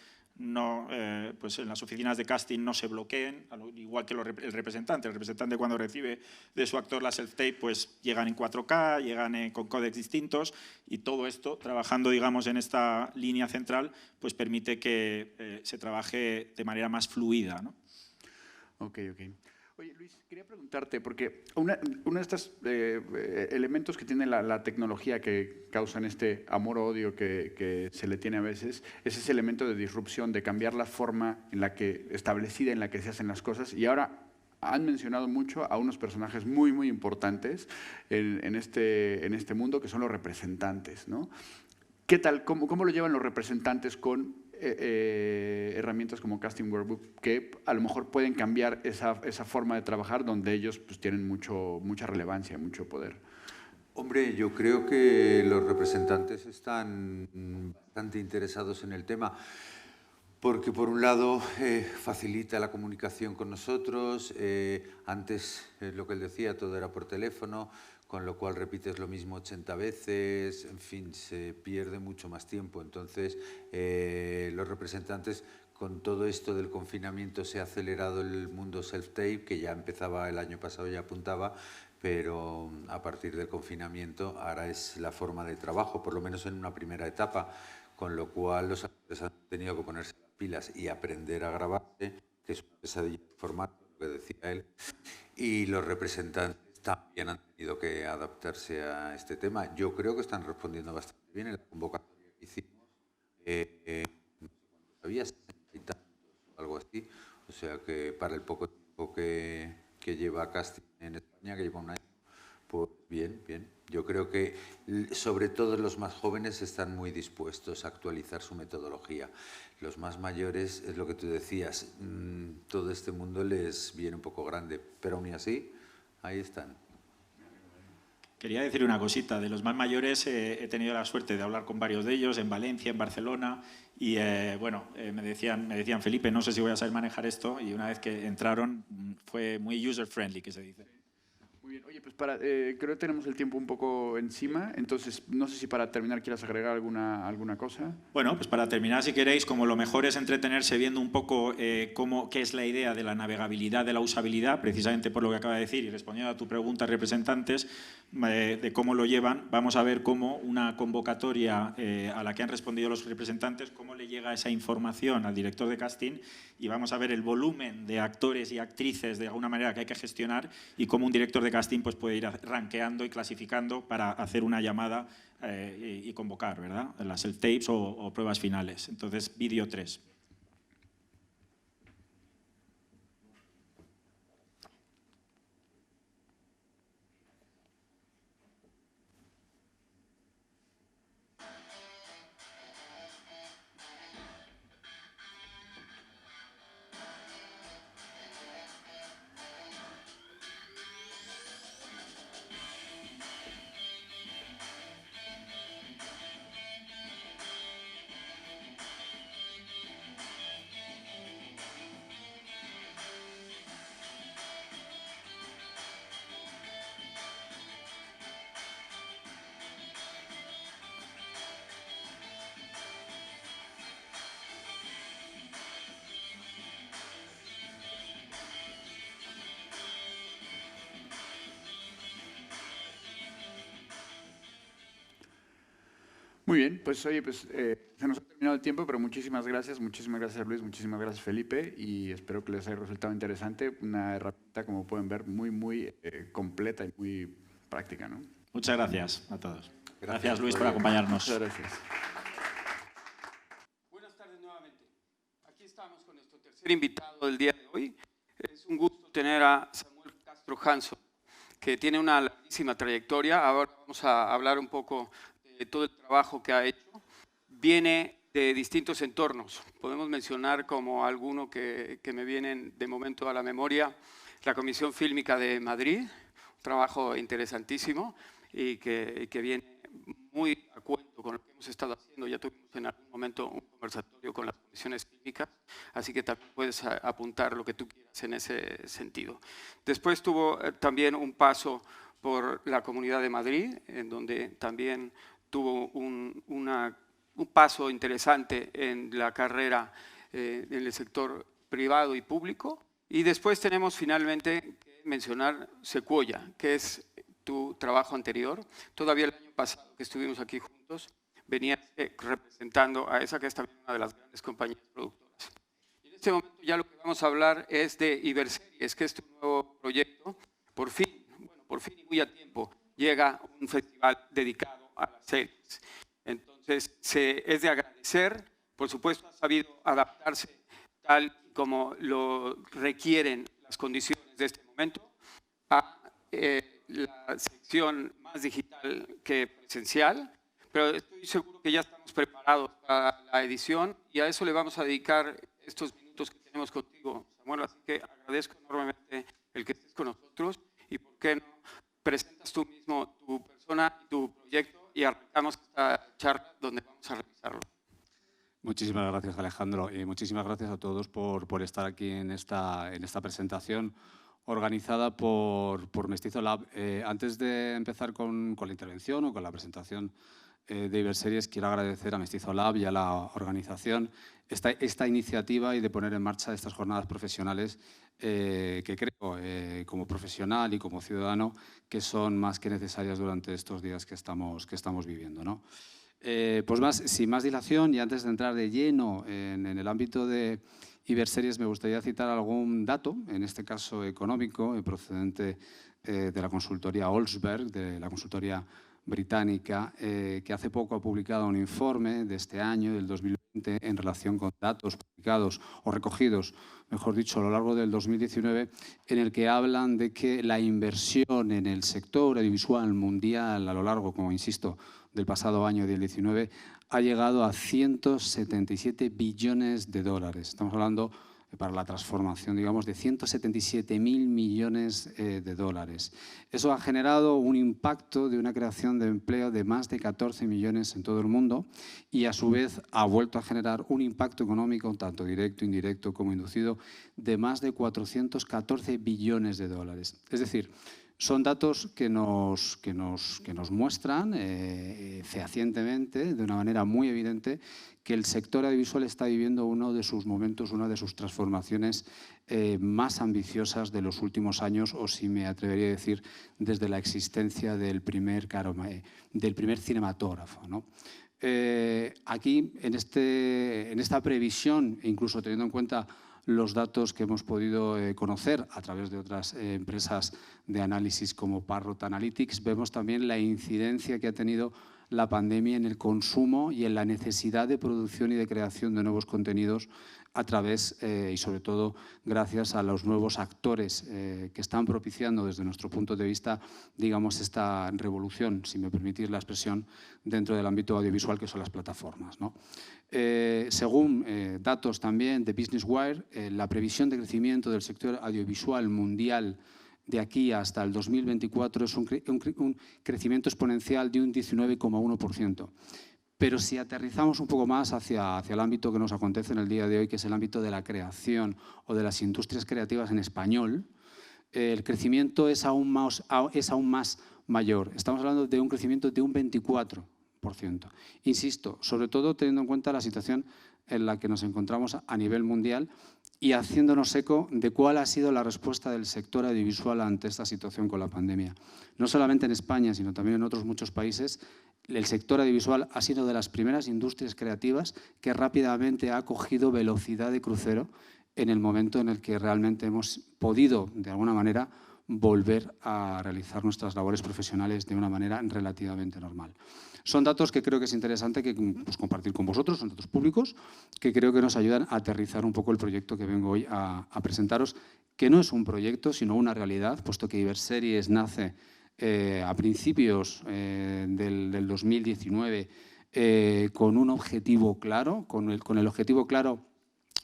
pues en las oficinas de casting no se bloqueen, igual que el representante. El representante, cuando recibe de su actor la self-tape, pues llegan en 4K, llegan con códecs distintos, y todo esto, trabajando, digamos, en esta línea central, pues permite que se trabaje de manera más fluida, ¿no? Ok. Oye, Luis, quería preguntarte, porque uno de estos elementos que tiene la tecnología que causan este amor-odio que se le tiene a veces, es ese elemento de disrupción, de cambiar la forma establecida en la que se hacen las cosas. Y ahora han mencionado mucho a unos personajes muy, muy importantes en este mundo, que son los representantes, ¿no? ¿Qué tal? ¿Cómo lo llevan los representantes con herramientas como Casting Workbook, que a lo mejor pueden cambiar esa forma de trabajar, donde ellos pues, tienen mucha relevancia, mucho poder? Hombre, yo creo que los representantes están bastante interesados en el tema, porque por un lado facilita la comunicación con nosotros. Antes, lo que él decía, todo era por teléfono, con lo cual repites lo mismo 80 veces, en fin, se pierde mucho más tiempo. Entonces, los representantes, con todo esto del confinamiento, se ha acelerado el mundo self-tape, que ya empezaba el año pasado, ya apuntaba, pero a partir del confinamiento ahora es la forma de trabajo, por lo menos en una primera etapa, con lo cual los actores han tenido que ponerse las pilas y aprender a grabarse, que es una pesadilla de formato, lo que decía él, y los representantes también han tenido que adaptarse a este tema. Yo creo que están respondiendo bastante bien en la convocatoria que hicimos. No sé cuántos había, 60 y tantos o algo así. O sea que para el poco tiempo que lleva casting en España, que lleva un año, pues bien. Yo creo que sobre todo los más jóvenes están muy dispuestos a actualizar su metodología. Los más mayores, es lo que tú decías, todo este mundo les viene un poco grande, pero aún así, ahí están. Quería decir una cosita. De los más mayores he tenido la suerte de hablar con varios de ellos en Valencia, en Barcelona, y me decían, Felipe, no sé si voy a saber manejar esto, y una vez que entraron fue muy user-friendly, que se dice. Muy bien. Oye, pues creo que tenemos el tiempo un poco encima, entonces no sé si para terminar quieras agregar alguna cosa. Bueno, pues para terminar, si queréis, como lo mejor es entretenerse viendo un poco qué es la idea de la navegabilidad, de la usabilidad, precisamente por lo que acaba de decir, y respondiendo a tu pregunta, representantes, de cómo lo llevan, vamos a ver cómo una convocatoria a la que han respondido los representantes, cómo le llega esa información al director de casting, y vamos a ver el volumen de actores y actrices de alguna manera que hay que gestionar, y cómo un director de casting pues, puede ir rankeando y clasificando para hacer una llamada y convocar, ¿verdad? Las self-tapes o pruebas finales. Entonces, vídeo 3. Muy bien, pues oye, se nos ha terminado el tiempo, pero muchísimas gracias Luis, muchísimas gracias Felipe, y espero que les haya resultado interesante, una herramienta, como pueden ver, muy completa y muy práctica, ¿no? Muchas gracias a todos. Gracias Luis por acompañarnos. Muchas gracias. Buenas tardes nuevamente. Aquí estamos con nuestro tercer invitado del día de hoy. Es un gusto tener a Samuel Castro Hanson, que tiene una larguísima trayectoria. Ahora vamos a hablar un poco de todo el trabajo que ha hecho. Viene de distintos entornos. Podemos mencionar como alguno que me vienen de momento a la memoria, la Comisión Fílmica de Madrid, un trabajo interesantísimo y que viene muy a cuento con lo que hemos estado haciendo. Ya tuvimos en algún momento un conversatorio con las comisiones clínicas, así que también puedes apuntar lo que tú quieras en ese sentido. Después tuvo también un paso por la Comunidad de Madrid, en donde también tuvo un paso interesante en la carrera en el sector privado y público. Y después tenemos finalmente que mencionar Sequoia, que es tu trabajo anterior. Todavía el año pasado que estuvimos aquí juntos, venías representando a esa que es también una de las grandes compañías productoras. Y en este momento ya lo que vamos a hablar es de Iberseries, que es tu nuevo proyecto. Por fin y muy a tiempo, llega un festival dedicado a las series. Entonces, es de agradecer. Por supuesto, ha sabido adaptarse tal como lo requieren las condiciones de este momento a la sección más digital que presencial, pero estoy seguro que ya estamos preparados para la edición y a eso le vamos a dedicar estos minutos que tenemos contigo, Samuel. Así que agradezco enormemente el que estés con nosotros y por qué no presentas tú mismo tu persona y tu proyecto y arrancamos esta charla donde vamos a revisarlo. Muchísimas gracias, Alejandro, y muchísimas gracias a todos por estar aquí en esta presentación organizada por Mestizo Lab. Antes de empezar con la intervención o con la presentación de Iberseries, quiero agradecer a Mestizo Lab y a la organización esta iniciativa y de poner en marcha estas jornadas profesionales que creo, como profesional y como ciudadano, que son más que necesarias durante estos días que estamos viviendo, ¿no? Sin más dilación y antes de entrar de lleno en el ámbito de Iberseries, me gustaría citar algún dato, en este caso económico, procedente de la consultoría Olsberg, de la consultoría británica, que hace poco ha publicado un informe de este año, del 2020, en relación con datos publicados o recogidos, mejor dicho, a lo largo del 2019, en el que hablan de que la inversión en el sector audiovisual mundial a lo largo, como insisto, del pasado año del 19, ha llegado a 177 billones de dólares. Estamos hablando, para la transformación, digamos, de 177.000 millones de dólares. Eso ha generado un impacto de una creación de empleo de más de 14 millones en todo el mundo y, a su vez, ha vuelto a generar un impacto económico, tanto directo, indirecto como inducido, de más de 414 billones de dólares. Es decir, son datos que nos muestran fehacientemente, de una manera muy evidente, que el sector audiovisual está viviendo uno de sus momentos, una de sus transformaciones más ambiciosas de los últimos años, o si me atrevería a decir, desde la existencia del primer cinematógrafo, ¿no? Aquí, en esta previsión, e incluso teniendo en cuenta los datos que hemos podido conocer a través de otras empresas de análisis como Parrot Analytics, vemos también la incidencia que ha tenido la pandemia en el consumo y en la necesidad de producción y de creación de nuevos contenidos a través y sobre todo gracias a los nuevos actores que están propiciando desde nuestro punto de vista, digamos, esta revolución, si me permitís la expresión, dentro del ámbito audiovisual, que son las plataformas, ¿no? Según datos también de Business Wire, la previsión de crecimiento del sector audiovisual mundial de aquí hasta el 2024 es un crecimiento exponencial de un 19,1%. Pero si aterrizamos un poco más hacia el ámbito que nos acontece en el día de hoy, que es el ámbito de la creación o de las industrias creativas en español, el crecimiento es aún más mayor. Estamos hablando de un crecimiento de un 24%. Insisto, sobre todo teniendo en cuenta la situación en la que nos encontramos a nivel mundial y haciéndonos eco de cuál ha sido la respuesta del sector audiovisual ante esta situación con la pandemia. No solamente en España, sino también en otros muchos países, el sector audiovisual ha sido de las primeras industrias creativas que rápidamente ha cogido velocidad de crucero en el momento en el que realmente hemos podido, de alguna manera, volver a realizar nuestras labores profesionales de una manera relativamente normal. Son datos que creo que es interesante compartir con vosotros, son datos públicos, que creo que nos ayudan a aterrizar un poco el proyecto que vengo hoy a presentaros, que no es un proyecto, sino una realidad, puesto que Iberseries nace a principios del 2019 con un objetivo claro, con el objetivo claro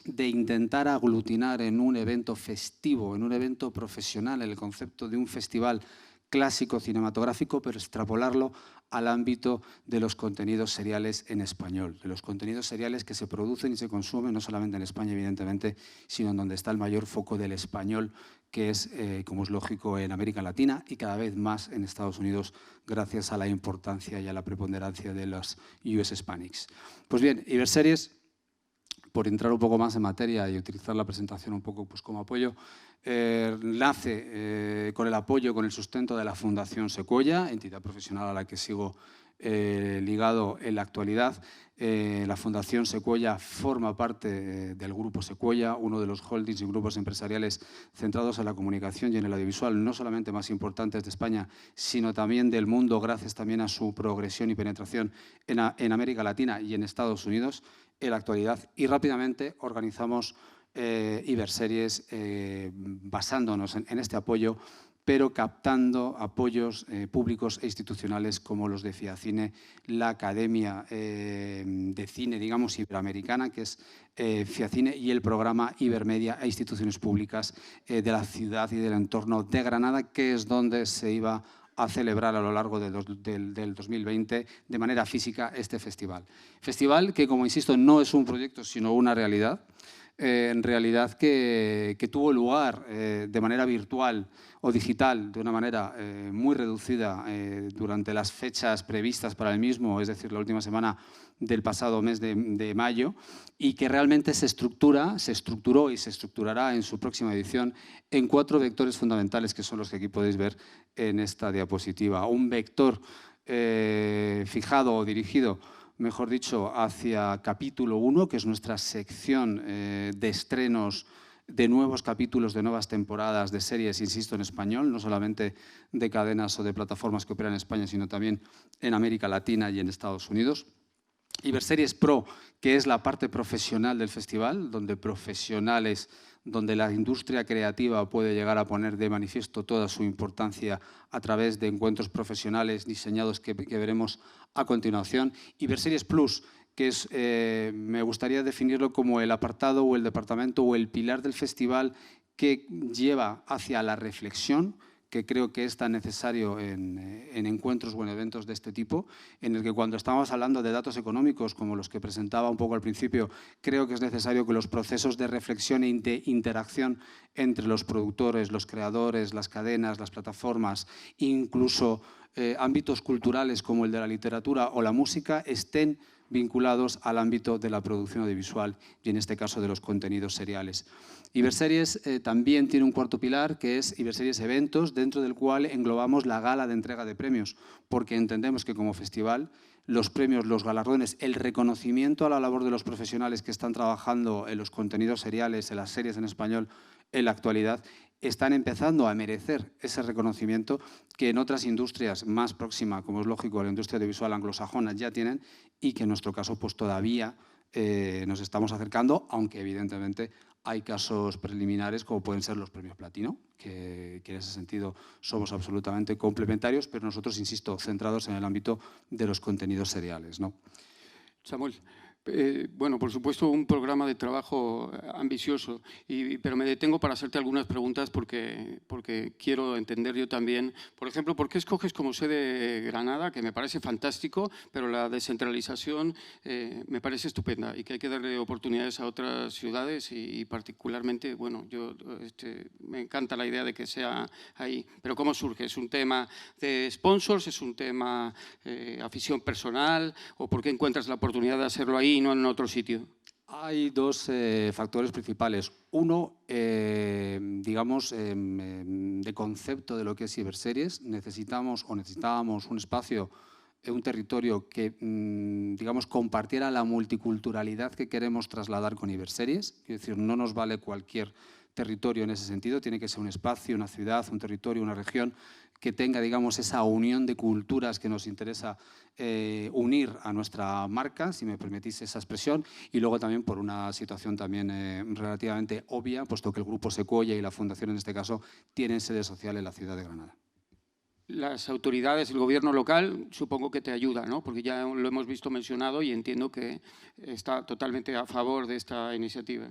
de intentar aglutinar en un evento festivo, en un evento profesional, el concepto de un festival clásico cinematográfico, pero extrapolarlo al ámbito de los contenidos seriales en español, de los contenidos seriales que se producen y se consumen no solamente en España, evidentemente, sino en donde está el mayor foco del español, que es, como es lógico, en América Latina y cada vez más en Estados Unidos, gracias a la importancia y a la preponderancia de los US Hispanics. Pues bien, Iberseries, por entrar un poco más en materia y utilizar la presentación un poco pues, como apoyo, nace con el apoyo, con el sustento de la Fundación Sequoia, entidad profesional a la que sigo ligado en la actualidad. La Fundación Sequoia forma parte del Grupo Sequoia, uno de los holdings y grupos empresariales centrados en la comunicación y en el audiovisual, no solamente más importantes de España, sino también del mundo, gracias también a su progresión y penetración en América Latina y en Estados Unidos en la actualidad. Y rápidamente organizamos Iberseries basándonos en este apoyo, pero captando apoyos públicos e institucionales como los de FIACINE, la Academia de Cine, digamos, iberoamericana, que es FIACINE, y el programa Ibermedia e instituciones públicas de la ciudad y del entorno de Granada, que es donde se iba a celebrar a lo largo del 2020 de manera física este festival. Festival que, como insisto, no es un proyecto, sino una realidad. En realidad que tuvo lugar de manera virtual o digital, de una manera muy reducida durante las fechas previstas para el mismo, es decir, la última semana del pasado mes de mayo, y que realmente se estructuró y se estructurará en su próxima edición en 4 vectores fundamentales, que son los que aquí podéis ver en esta diapositiva. Un vector fijado o dirigido, mejor dicho, hacia capítulo 1, que es nuestra sección de estrenos de nuevos capítulos, de nuevas temporadas de series, insisto, en español, no solamente de cadenas o de plataformas que operan en España, sino también en América Latina y en Estados Unidos. Iberseries Pro, que es la parte profesional del festival, donde profesionales, donde la industria creativa puede llegar a poner de manifiesto toda su importancia a través de encuentros profesionales diseñados que veremos a continuación. Iberseries Plus, que es, me gustaría definirlo como el apartado o el departamento o el pilar del festival que lleva hacia la reflexión, que creo que es tan necesario en encuentros o en eventos de este tipo, en el que cuando estamos hablando de datos económicos, como los que presentaba un poco al principio, creo que es necesario que los procesos de reflexión e de interacción entre los productores, los creadores, las cadenas, las plataformas, incluso ámbitos culturales como el de la literatura o la música, estén vinculados al ámbito de la producción audiovisual y en este caso de los contenidos seriales. Iberseries también tiene un cuarto pilar, que es Iberseries Eventos, dentro del cual englobamos la gala de entrega de premios, porque entendemos que como festival los premios, los galardones, el reconocimiento a la labor de los profesionales que están trabajando en los contenidos seriales, en las series en español en la actualidad, están empezando a merecer ese reconocimiento que en otras industrias más próximas, como es lógico, la industria audiovisual anglosajona ya tienen, y que en nuestro caso pues todavía nos estamos acercando, aunque evidentemente hay casos preliminares como pueden ser los premios Platino, que en ese sentido somos absolutamente complementarios, pero nosotros, insisto, centrados en el ámbito de los contenidos seriales, ¿no? Samuel, bueno, por supuesto, un programa de trabajo ambicioso, pero me detengo para hacerte algunas preguntas porque quiero entender yo también. Por ejemplo, ¿por qué escoges como sede Granada? Que me parece fantástico, pero la descentralización me parece estupenda y que hay que darle oportunidades a otras ciudades y particularmente, bueno, yo me encanta la idea de que sea ahí. Pero ¿cómo surge? ¿Es un tema de sponsors? ¿Es un tema afición personal? ¿O por qué encuentras la oportunidad de hacerlo ahí y no en otro sitio? Hay dos factores principales. Uno, digamos, de concepto de lo que es Iberseries. Necesitábamos un espacio, un territorio que, digamos, compartiera la multiculturalidad que queremos trasladar con Iberseries. Es decir, no nos vale cualquier territorio en ese sentido, tiene que ser un espacio, una ciudad, un territorio, una región que tenga, digamos, esa unión de culturas que nos interesa unir a nuestra marca, si me permitís esa expresión, y luego también por una situación también relativamente obvia, puesto que el Grupo Sequoia y la Fundación, en este caso, tienen sede social en la ciudad de Granada. Las autoridades, el gobierno local, supongo que te ayuda, ¿no? Porque ya lo hemos visto mencionado y entiendo que está totalmente a favor de esta iniciativa.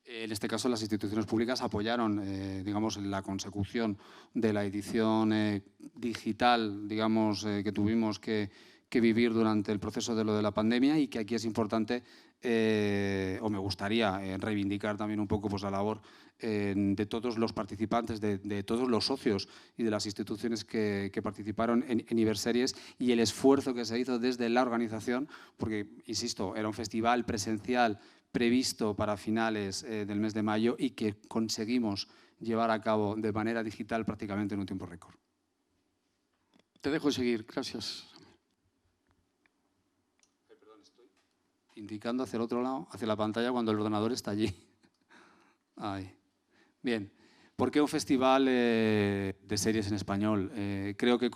En este caso, las instituciones públicas apoyaron, digamos, la consecución de la edición digital, digamos, que tuvimos que vivir durante el proceso de lo de la pandemia, y que aquí es importante, o me gustaría reivindicar también un poco pues, la labor de todos los participantes, de todos los socios y de las instituciones que participaron en Iberseries, y el esfuerzo que se hizo desde la organización, porque, insisto, era un festival presencial previsto para finales del mes de mayo y que conseguimos llevar a cabo de manera digital prácticamente en un tiempo récord. Te dejo seguir, gracias. Indicando hacia el otro lado, hacia la pantalla, cuando el ordenador está allí. Ahí. Bien. ¿Por qué un festival de series en español? Creo que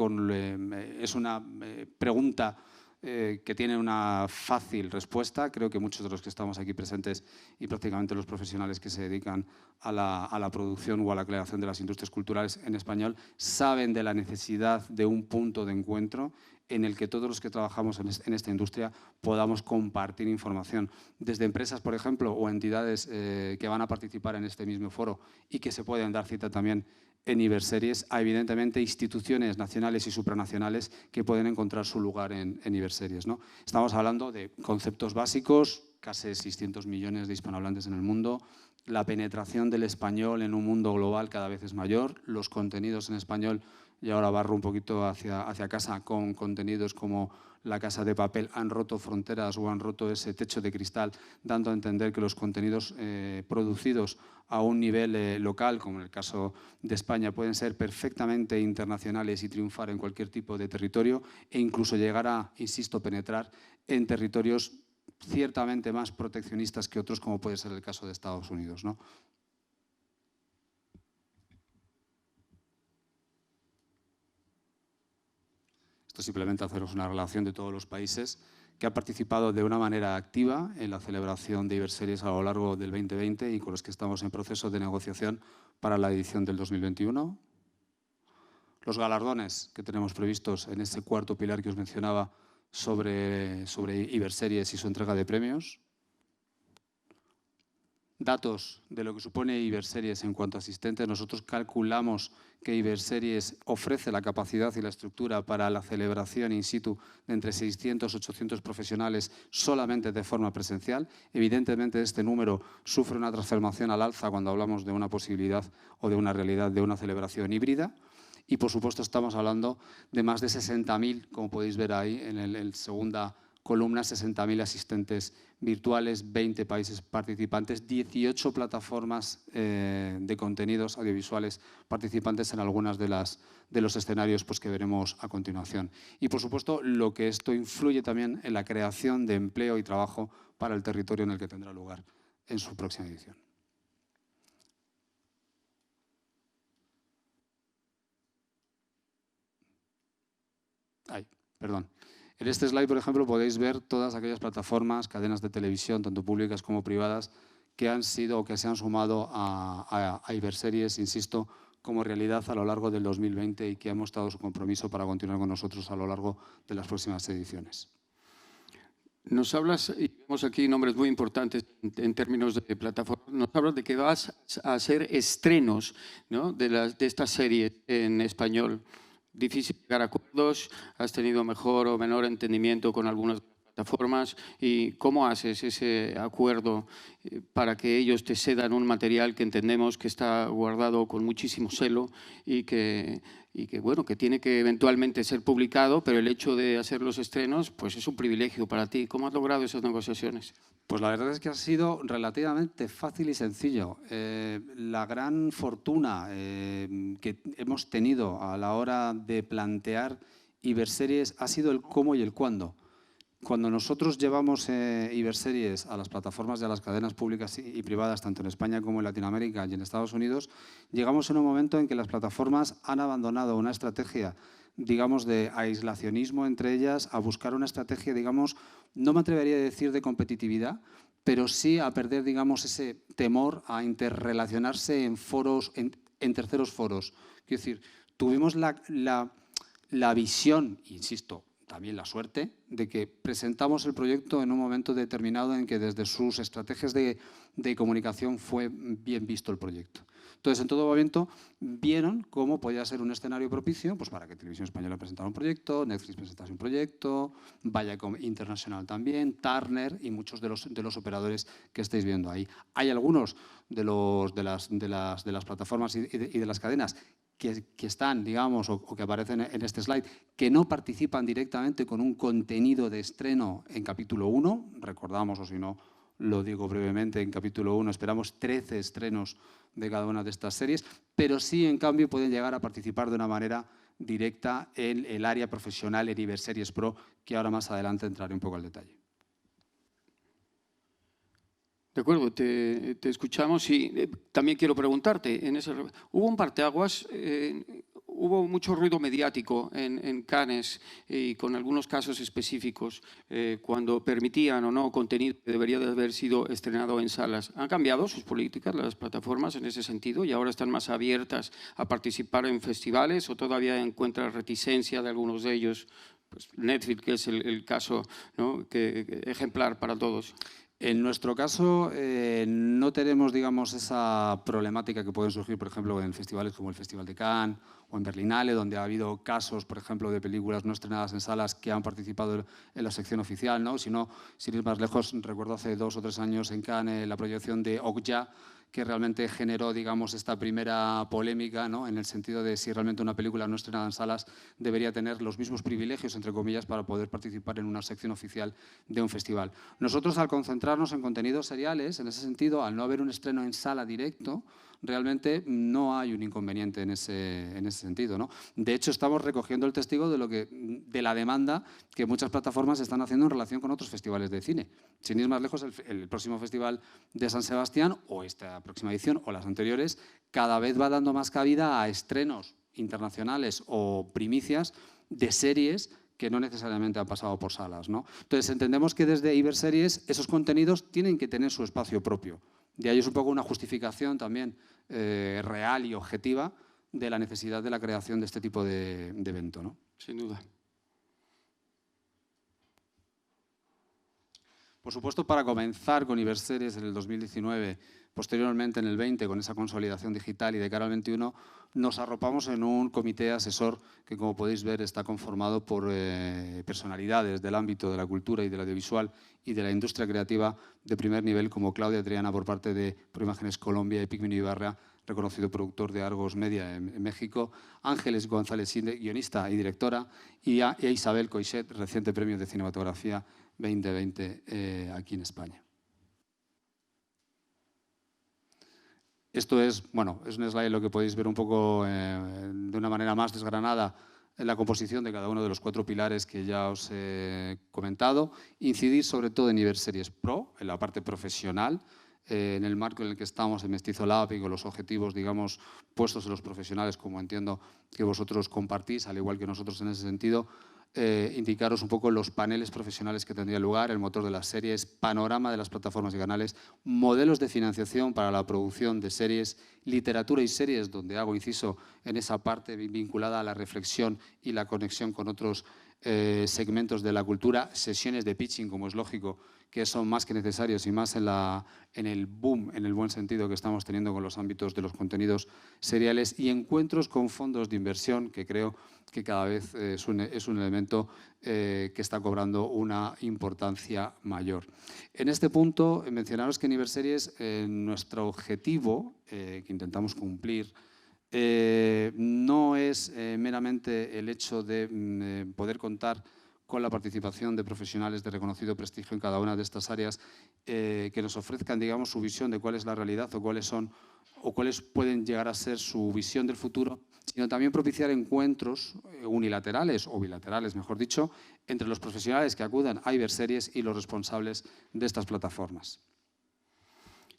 es una pregunta que tiene una fácil respuesta. Creo que muchos de los que estamos aquí presentes y prácticamente los profesionales que se dedican a la producción o a la creación de las industrias culturales en español saben de la necesidad de un punto de encuentro en el que todos los que trabajamos en esta industria podamos compartir información, desde empresas, por ejemplo, o entidades que van a participar en este mismo foro y que se pueden dar cita también en Iberseries, a evidentemente instituciones nacionales y supranacionales que pueden encontrar su lugar en Iberseries, ¿no? Estamos hablando de conceptos básicos, casi 600 millones de hispanohablantes en el mundo, la penetración del español en un mundo global cada vez es mayor, los contenidos en español, y ahora barro un poquito hacia casa, con contenidos como La Casa de Papel, han roto fronteras o han roto ese techo de cristal, dando a entender que los contenidos producidos a un nivel local, como en el caso de España, pueden ser perfectamente internacionales y triunfar en cualquier tipo de territorio, e incluso llegar a, insisto, penetrar en territorios ciertamente más proteccionistas que otros, como puede ser el caso de Estados Unidos, ¿no? Esto simplemente haceros una relación de todos los países que han participado de una manera activa en la celebración de Iberseries a lo largo del 2020 y con los que estamos en proceso de negociación para la edición del 2021. Los galardones que tenemos previstos en ese cuarto pilar que os mencionaba sobre Iberseries y su entrega de premios. Datos de lo que supone Iberseries en cuanto a asistentes. Nosotros calculamos que Iberseries ofrece la capacidad y la estructura para la celebración in situ de entre 600 y 800 profesionales solamente de forma presencial. Evidentemente, este número sufre una transformación al alza cuando hablamos de una posibilidad o de una realidad de una celebración híbrida. Y, por supuesto, estamos hablando de más de 60.000, como podéis ver ahí en la segunda columna, 60.000 asistentes virtuales, 20 países participantes, 18 plataformas de contenidos audiovisuales participantes en algunas de los escenarios pues, que veremos a continuación. Y, por supuesto, lo que esto influye también en la creación de empleo y trabajo para el territorio en el que tendrá lugar en su próxima edición. Perdón. En este slide, por ejemplo, podéis ver todas aquellas plataformas, cadenas de televisión, tanto públicas como privadas, que han sido o que se han sumado a Iberseries, insisto, como realidad a lo largo del 2020 y que han mostrado su compromiso para continuar con nosotros a lo largo de las próximas ediciones. Nos hablas, y vemos aquí nombres muy importantes en términos de plataforma, nos hablas de que vas a hacer estrenos, ¿no?, de estas series en español. Difícil llegar a acuerdos, has tenido mejor o menor entendimiento con algunas plataformas, y ¿cómo haces ese acuerdo para que ellos te cedan un material que entendemos que está guardado con muchísimo celo y que bueno, que tiene que eventualmente ser publicado, pero el hecho de hacer los estrenos pues es un privilegio para ti? ¿Cómo has logrado esas negociaciones? Pues la verdad es que ha sido relativamente fácil y sencillo. La gran fortuna que hemos tenido a la hora de plantear Iberseries ha sido el cómo y el cuándo. Cuando nosotros llevamos Iberseries a las plataformas y a las cadenas públicas y privadas, tanto en España como en Latinoamérica y en Estados Unidos, llegamos en un momento en que las plataformas han abandonado una estrategia, digamos, de aislacionismo entre ellas, a buscar una estrategia, digamos, no me atrevería a decir de competitividad, pero sí a perder, digamos, ese temor a interrelacionarse en foros, en terceros foros. Quiero decir, tuvimos la visión, insisto, también la suerte de que presentamos el proyecto en un momento determinado en que desde sus estrategias de comunicación fue bien visto el proyecto. Entonces, en todo momento vieron cómo podía ser un escenario propicio pues, para que Televisión Española presentara un proyecto, Netflix presentase un proyecto, Viacom Internacional también, Turner y muchos de los operadores que estáis viendo ahí. Hay algunos de las plataformas y de las cadenas que están, digamos, o que aparecen en este slide, que no participan directamente con un contenido de estreno en capítulo 1. Recordamos, o si no, lo digo brevemente, en capítulo 1 esperamos 13 estrenos de cada una de estas series, pero sí, en cambio, pueden llegar a participar de una manera directa en el área profesional en Iberseries Pro, que ahora más adelante entraré un poco al detalle. De acuerdo, te escuchamos y también quiero preguntarte, hubo un parteaguas, hubo mucho ruido mediático en Cannes y con algunos casos específicos cuando permitían o no contenido que debería de haber sido estrenado en salas. ¿Han cambiado sus políticas las plataformas en ese sentido y ahora están más abiertas a participar en festivales o todavía encuentran reticencia de algunos de ellos? Pues Netflix, que es el caso, ¿no?, ejemplar para todos. En nuestro caso, no tenemos, digamos, esa problemática que pueden surgir, por ejemplo, en festivales como el Festival de Cannes o en Berlinale, donde ha habido casos, por ejemplo, de películas no estrenadas en salas que han participado en la sección oficial, ¿no? Si no, sin ir más lejos, recuerdo hace 2 o 3 años en Cannes la proyección de Okja, que realmente generó, digamos, esta primera polémica, ¿no?, en el sentido de si realmente una película no estrenada en salas debería tener los mismos privilegios, entre comillas, para poder participar en una sección oficial de un festival. Nosotros, al concentrarnos en contenidos seriales, en ese sentido, al no haber un estreno en sala directo, realmente no hay un inconveniente en ese sentido, ¿no? De hecho, estamos recogiendo el testigo de la demanda que muchas plataformas están haciendo en relación con otros festivales de cine. Sin ir más lejos, el próximo Festival de San Sebastián, o esta próxima edición, o las anteriores, cada vez va dando más cabida a estrenos internacionales o primicias de series que no necesariamente han pasado por salas, ¿no? Entonces, entendemos que desde Iberseries esos contenidos tienen que tener su espacio propio. De ahí es un poco una justificación también real y objetiva de la necesidad de la creación de este tipo de evento, ¿no? Sin duda. Por supuesto, para comenzar con Iberseries en el 2019, posteriormente en el 20, con esa consolidación digital y de cara al 21, nos arropamos en un comité asesor que, como podéis ver, está conformado por personalidades del ámbito de la cultura y del audiovisual y de la industria creativa de primer nivel, como Claudia Triana por parte de Proimágenes Colombia y Pigmeno Ibarra, reconocido productor de Argos Media en México, Ángeles González, guionista y directora, y a Isabel Coixet, reciente premio de cinematografía 2020 aquí en España. Esto es, bueno, es un slide lo que podéis ver un poco de una manera más desgranada en la composición de cada uno de los 4 pilares que ya os he comentado. Incidir sobre todo en Iberseries Pro, en la parte profesional, en el marco en el que estamos en Mestizo Lab y con los objetivos, digamos, puestos en los profesionales, como entiendo que vosotros compartís, al igual que nosotros en ese sentido. Indicaros un poco los paneles profesionales que tendría lugar, el motor de las series, panorama de las plataformas y canales, modelos de financiación para la producción de series, literatura y series, donde hago inciso en esa parte vinculada a la reflexión y la conexión con otros segmentos de la cultura, sesiones de pitching, como es lógico, que son más que necesarios y más en el boom, en el buen sentido que estamos teniendo con los ámbitos de los contenidos seriales, y encuentros con fondos de inversión, que creo que cada vez es un elemento que está cobrando una importancia mayor. En este punto, mencionaros que en Iberseries nuestro objetivo, que intentamos cumplir, no es meramente el hecho de poder contar con la participación de profesionales de reconocido prestigio en cada una de estas áreas que nos ofrezcan, digamos, su visión de cuál es la realidad o cuáles pueden llegar a ser su visión del futuro, sino también propiciar encuentros unilaterales o bilaterales, mejor dicho, entre los profesionales que acudan a Iberseries y los responsables de estas plataformas.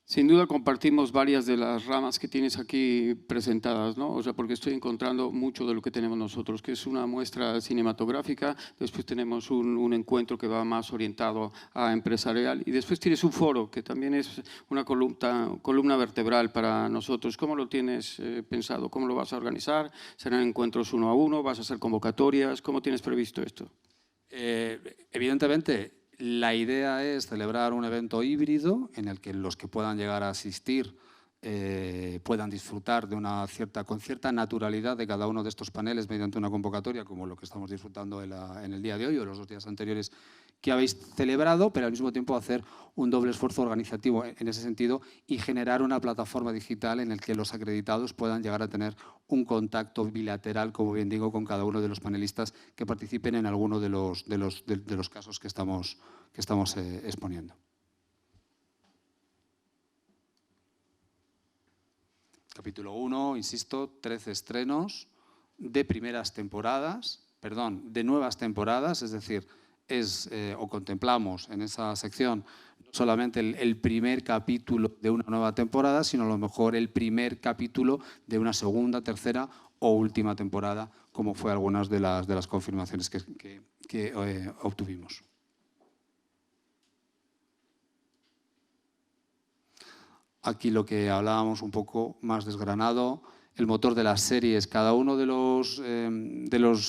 Sin duda compartimos varias de las ramas que tienes aquí presentadas, ¿no? O sea, porque estoy encontrando mucho de lo que tenemos nosotros, que es una muestra cinematográfica, después tenemos un encuentro que va más orientado a empresarial y después tienes un foro que también es una columna vertebral para nosotros. ¿Cómo lo tienes pensado? ¿Cómo lo vas a organizar? ¿Serán encuentros 1 a 1? ¿Vas a hacer convocatorias? ¿Cómo tienes previsto esto? Evidentemente, la idea es celebrar un evento híbrido en el que los que puedan llegar a asistir puedan disfrutar con cierta naturalidad de cada uno de estos paneles mediante una convocatoria como lo que estamos disfrutando en el día de hoy o los 2 días anteriores que habéis celebrado, pero al mismo tiempo hacer un doble esfuerzo organizativo en ese sentido y generar una plataforma digital en la que los acreditados puedan llegar a tener un contacto bilateral, como bien digo, con cada uno de los panelistas que participen en alguno de los casos que estamos exponiendo. Capítulo 1, insisto, 13 estrenos de de nuevas temporadas, es decir, contemplamos en esa sección no solamente el primer capítulo de una nueva temporada, sino a lo mejor el primer capítulo de una segunda, tercera o última temporada, como fue algunas de las confirmaciones que obtuvimos. Aquí lo que hablábamos un poco más desgranado, el motor de las series, cada uno de los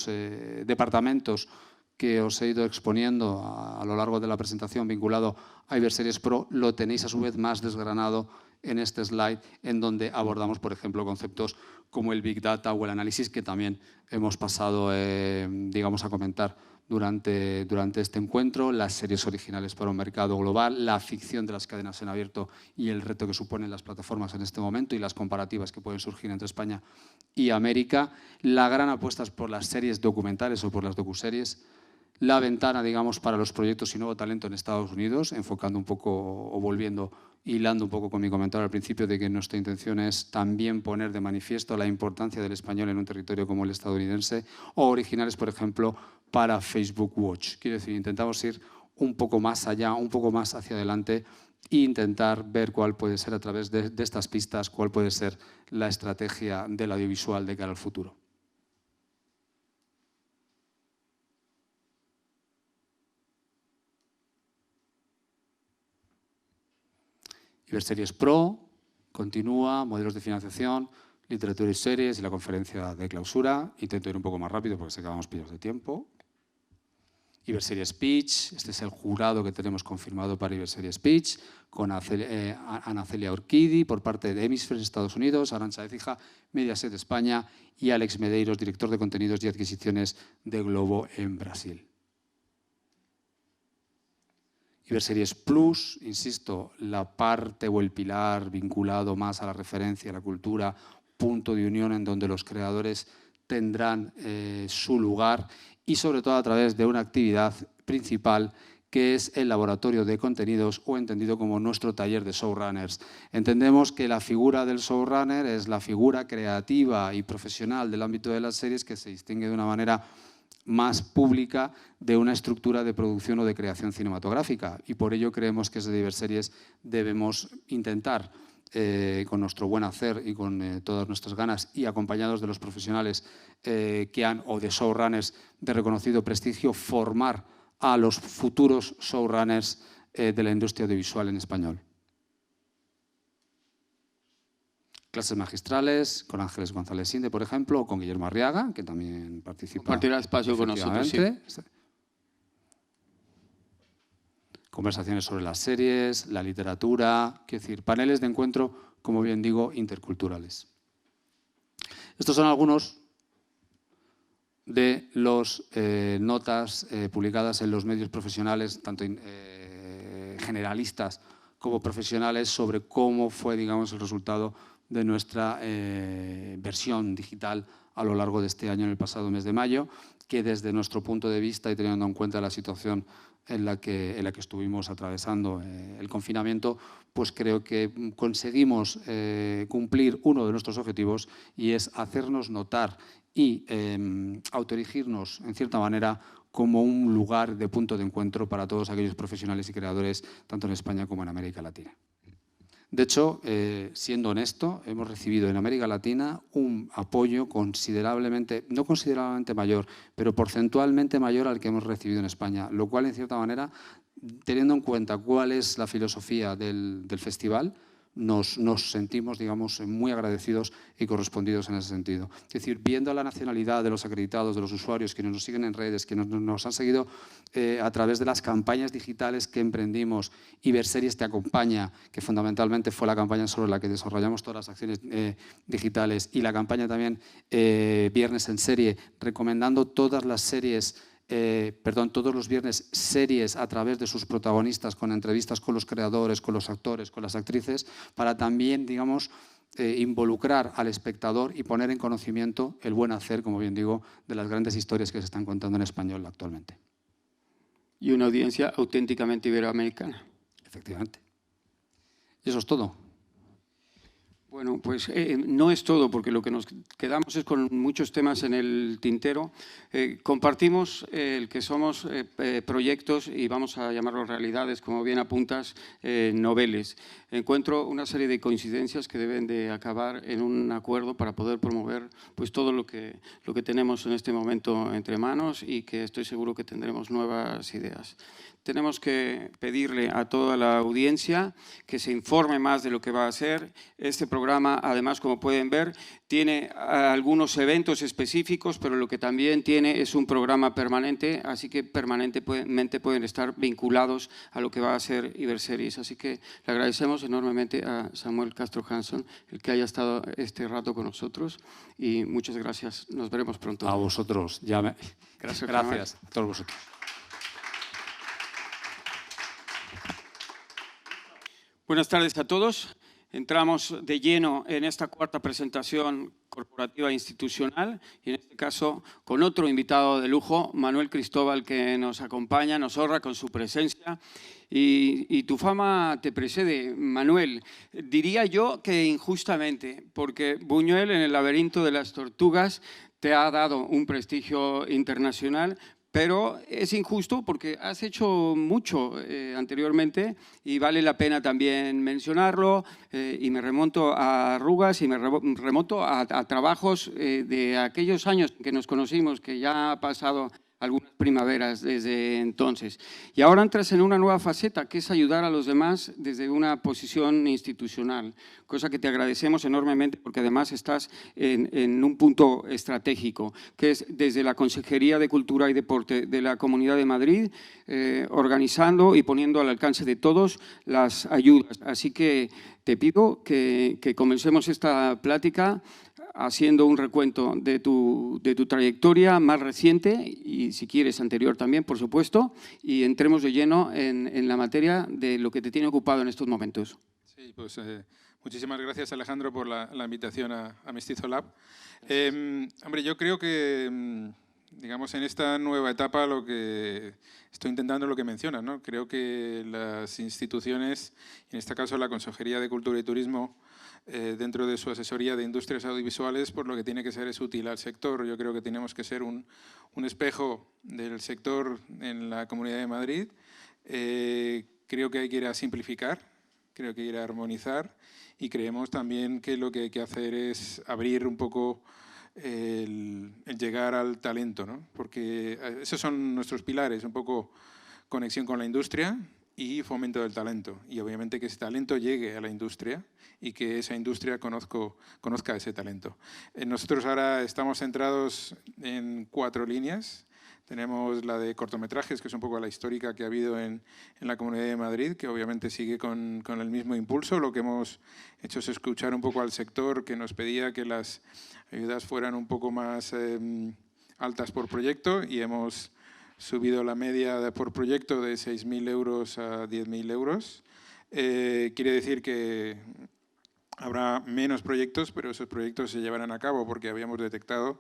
departamentos que os he ido exponiendo a lo largo de la presentación vinculado a Iberseries Pro, lo tenéis a su vez más desgranado en este slide, en donde abordamos, por ejemplo, conceptos como el Big Data o el análisis, que también hemos pasado digamos, a comentar durante este encuentro, las series originales para un mercado global, la ficción de las cadenas en abierto y el reto que suponen las plataformas en este momento y las comparativas que pueden surgir entre España y América, la gran apuesta por las series documentales o por las docuseries, la ventana, digamos, para los proyectos y nuevo talento en Estados Unidos, enfocando un poco o volviendo, hilando un poco con mi comentario al principio de que nuestra intención es también poner de manifiesto la importancia del español en un territorio como el estadounidense, o originales, por ejemplo, para Facebook Watch. Quiero decir, intentamos ir un poco más allá, un poco más hacia adelante e intentar ver cuál puede ser a través de estas pistas, cuál puede ser la estrategia del audiovisual de cara al futuro. Iberseries Pro continúa, modelos de financiación, literatura y series y la conferencia de clausura. Intento ir un poco más rápido porque sé que vamos pillados de tiempo. Iberseries Pitch, este es el jurado que tenemos confirmado para Iberseries Pitch, con Ana Celia Urquidi por parte de Hemispheres Estados Unidos, Arantxa Écija, Mediaset España y Alex Medeiros, director de contenidos y adquisiciones de Globo en Brasil. Iberseries Plus, insisto, la parte o el pilar vinculado más a la referencia, a la cultura, punto de unión en donde los creadores tendrán su lugar y sobre todo a través de una actividad principal que es el laboratorio de contenidos o entendido como nuestro taller de showrunners. Entendemos que la figura del showrunner es la figura creativa y profesional del ámbito de las series que se distingue de una manera más pública de una estructura de producción o de creación cinematográfica y por ello creemos que desde Iberseries debemos intentar con nuestro buen hacer y con todas nuestras ganas y acompañados de los profesionales o de showrunners de reconocido prestigio, formar a los futuros showrunners de la industria audiovisual en español. Clases magistrales con Ángeles González Inde, por ejemplo, o con Guillermo Arriaga, que también participa. Compartirá espacio con nosotros, sí. Conversaciones sobre las series, la literatura, quiero decir, paneles de encuentro, como bien digo, interculturales. Estos son algunos de las notas publicadas en los medios profesionales, tanto generalistas como profesionales, sobre cómo fue, digamos, el resultado de nuestra versión digital a lo largo de este año, en el pasado mes de mayo, que desde nuestro punto de vista y teniendo en cuenta la situación en la que estuvimos atravesando el confinamiento, pues creo que conseguimos cumplir uno de nuestros objetivos y es hacernos notar y autoerigirnos, en cierta manera, como un lugar de punto de encuentro para todos aquellos profesionales y creadores, tanto en España como en América Latina. De hecho, siendo honesto, hemos recibido en América Latina un apoyo considerablemente, no considerablemente mayor, pero porcentualmente mayor al que hemos recibido en España, lo cual, en cierta manera, teniendo en cuenta cuál es la filosofía del festival, nos sentimos, digamos, muy agradecidos y correspondidos en ese sentido. Es decir, viendo la nacionalidad de los acreditados, de los usuarios, quienes nos siguen en redes, quienes nos han seguido a través de las campañas digitales que emprendimos, Iberseries te acompaña, que fundamentalmente fue la campaña sobre la que desarrollamos todas las acciones digitales, y la campaña también Viernes en Serie, recomendando todas las series, todos los viernes series a través de sus protagonistas, con entrevistas con los creadores, con los actores, con las actrices, para también, digamos, involucrar al espectador y poner en conocimiento el buen hacer, como bien digo, de las grandes historias que se están contando en español actualmente. Y una audiencia auténticamente iberoamericana. Efectivamente. Y eso es todo. Bueno, pues no es todo, porque lo que nos quedamos es con muchos temas en el tintero. Compartimos el que somos proyectos, y vamos a llamarlos realidades, como bien apuntas, noveles. Encuentro una serie de coincidencias que deben de acabar en un acuerdo para poder promover pues, todo lo que tenemos en este momento entre manos, y que estoy seguro que tendremos nuevas ideas. Tenemos que pedirle a toda la audiencia que se informe más de lo que va a ser. Este programa, además, como pueden ver, tiene algunos eventos específicos, pero lo que también tiene es un programa permanente, así que permanentemente pueden estar vinculados a lo que va a ser Iberseries. Así que le agradecemos enormemente a Samuel Castro Hanson el que haya estado este rato con nosotros, y muchas gracias. Nos veremos pronto. A vosotros. Gracias a todos vosotros. Buenas tardes a todos. Entramos de lleno en esta cuarta presentación corporativa institucional, y en este caso con otro invitado de lujo, Manuel Cristóbal, que nos acompaña, nos honra con su presencia. Y tu fama te precede, Manuel. Diría yo que injustamente, porque Buñuel en El laberinto de las tortugas te ha dado un prestigio internacional, pero es injusto porque has hecho mucho anteriormente y vale la pena también mencionarlo, y me remonto a arrugas y me remonto a trabajos de aquellos años que nos conocimos, que ya ha pasado algunas primaveras desde entonces. Y ahora entras en una nueva faceta, que es ayudar a los demás desde una posición institucional, cosa que te agradecemos enormemente, porque además estás en un punto estratégico, que es desde la Consejería de Cultura y Deporte de la Comunidad de Madrid, organizando y poniendo al alcance de todos las ayudas. Así que te pido que comencemos esta plática haciendo un recuento de tu trayectoria más reciente, y si quieres anterior también, por supuesto, y entremos de lleno en la materia de lo que te tiene ocupado en estos momentos. Sí, pues muchísimas gracias, Alejandro, por la invitación a Mestizo Lab. Hombre, yo creo que, digamos, en esta nueva etapa lo que estoy intentando es lo que mencionas, ¿no? Creo que las instituciones, en este caso la Consejería de Cultura y Turismo, dentro de su asesoría de industrias audiovisuales, por lo que tiene que ser es útil al sector. Yo creo que tenemos que ser un espejo del sector en la Comunidad de Madrid. Creo que hay que ir a simplificar, creo que hay que ir a armonizar, y creemos también que lo que hay que hacer es abrir un poco el llegar al talento, ¿no? Porque esos son nuestros pilares, un poco conexión con la industria y fomento del talento, y obviamente que ese talento llegue a la industria y que esa industria conozca ese talento. Nosotros ahora estamos centrados en 4 líneas. Tenemos la de cortometrajes, que es un poco la histórica que ha habido en la Comunidad de Madrid, que obviamente sigue con el mismo impulso. Lo que hemos hecho es escuchar un poco al sector, que nos pedía que las ayudas fueran un poco más altas por proyecto, y hemos subido la media por proyecto de 6.000 euros a 10.000 euros. Quiere decir que habrá menos proyectos, pero esos proyectos se llevarán a cabo porque habíamos detectado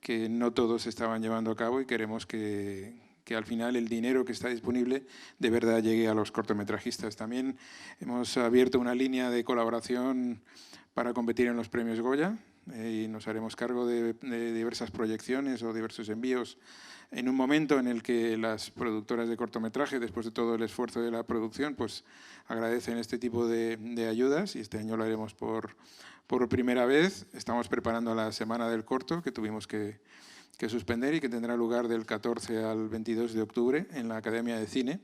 que no todos se estaban llevando a cabo, y queremos que al final el dinero que está disponible de verdad llegue a los cortometrajistas. También hemos abierto una línea de colaboración para competir en los premios Goya, y nos haremos cargo de diversas proyecciones o diversos envíos en un momento en el que las productoras de cortometraje, después de todo el esfuerzo de la producción, pues agradecen este tipo de ayudas, y este año lo haremos por primera vez. Estamos preparando la Semana del Corto, que tuvimos que suspender y que tendrá lugar del 14 al 22 de octubre en la Academia de Cine.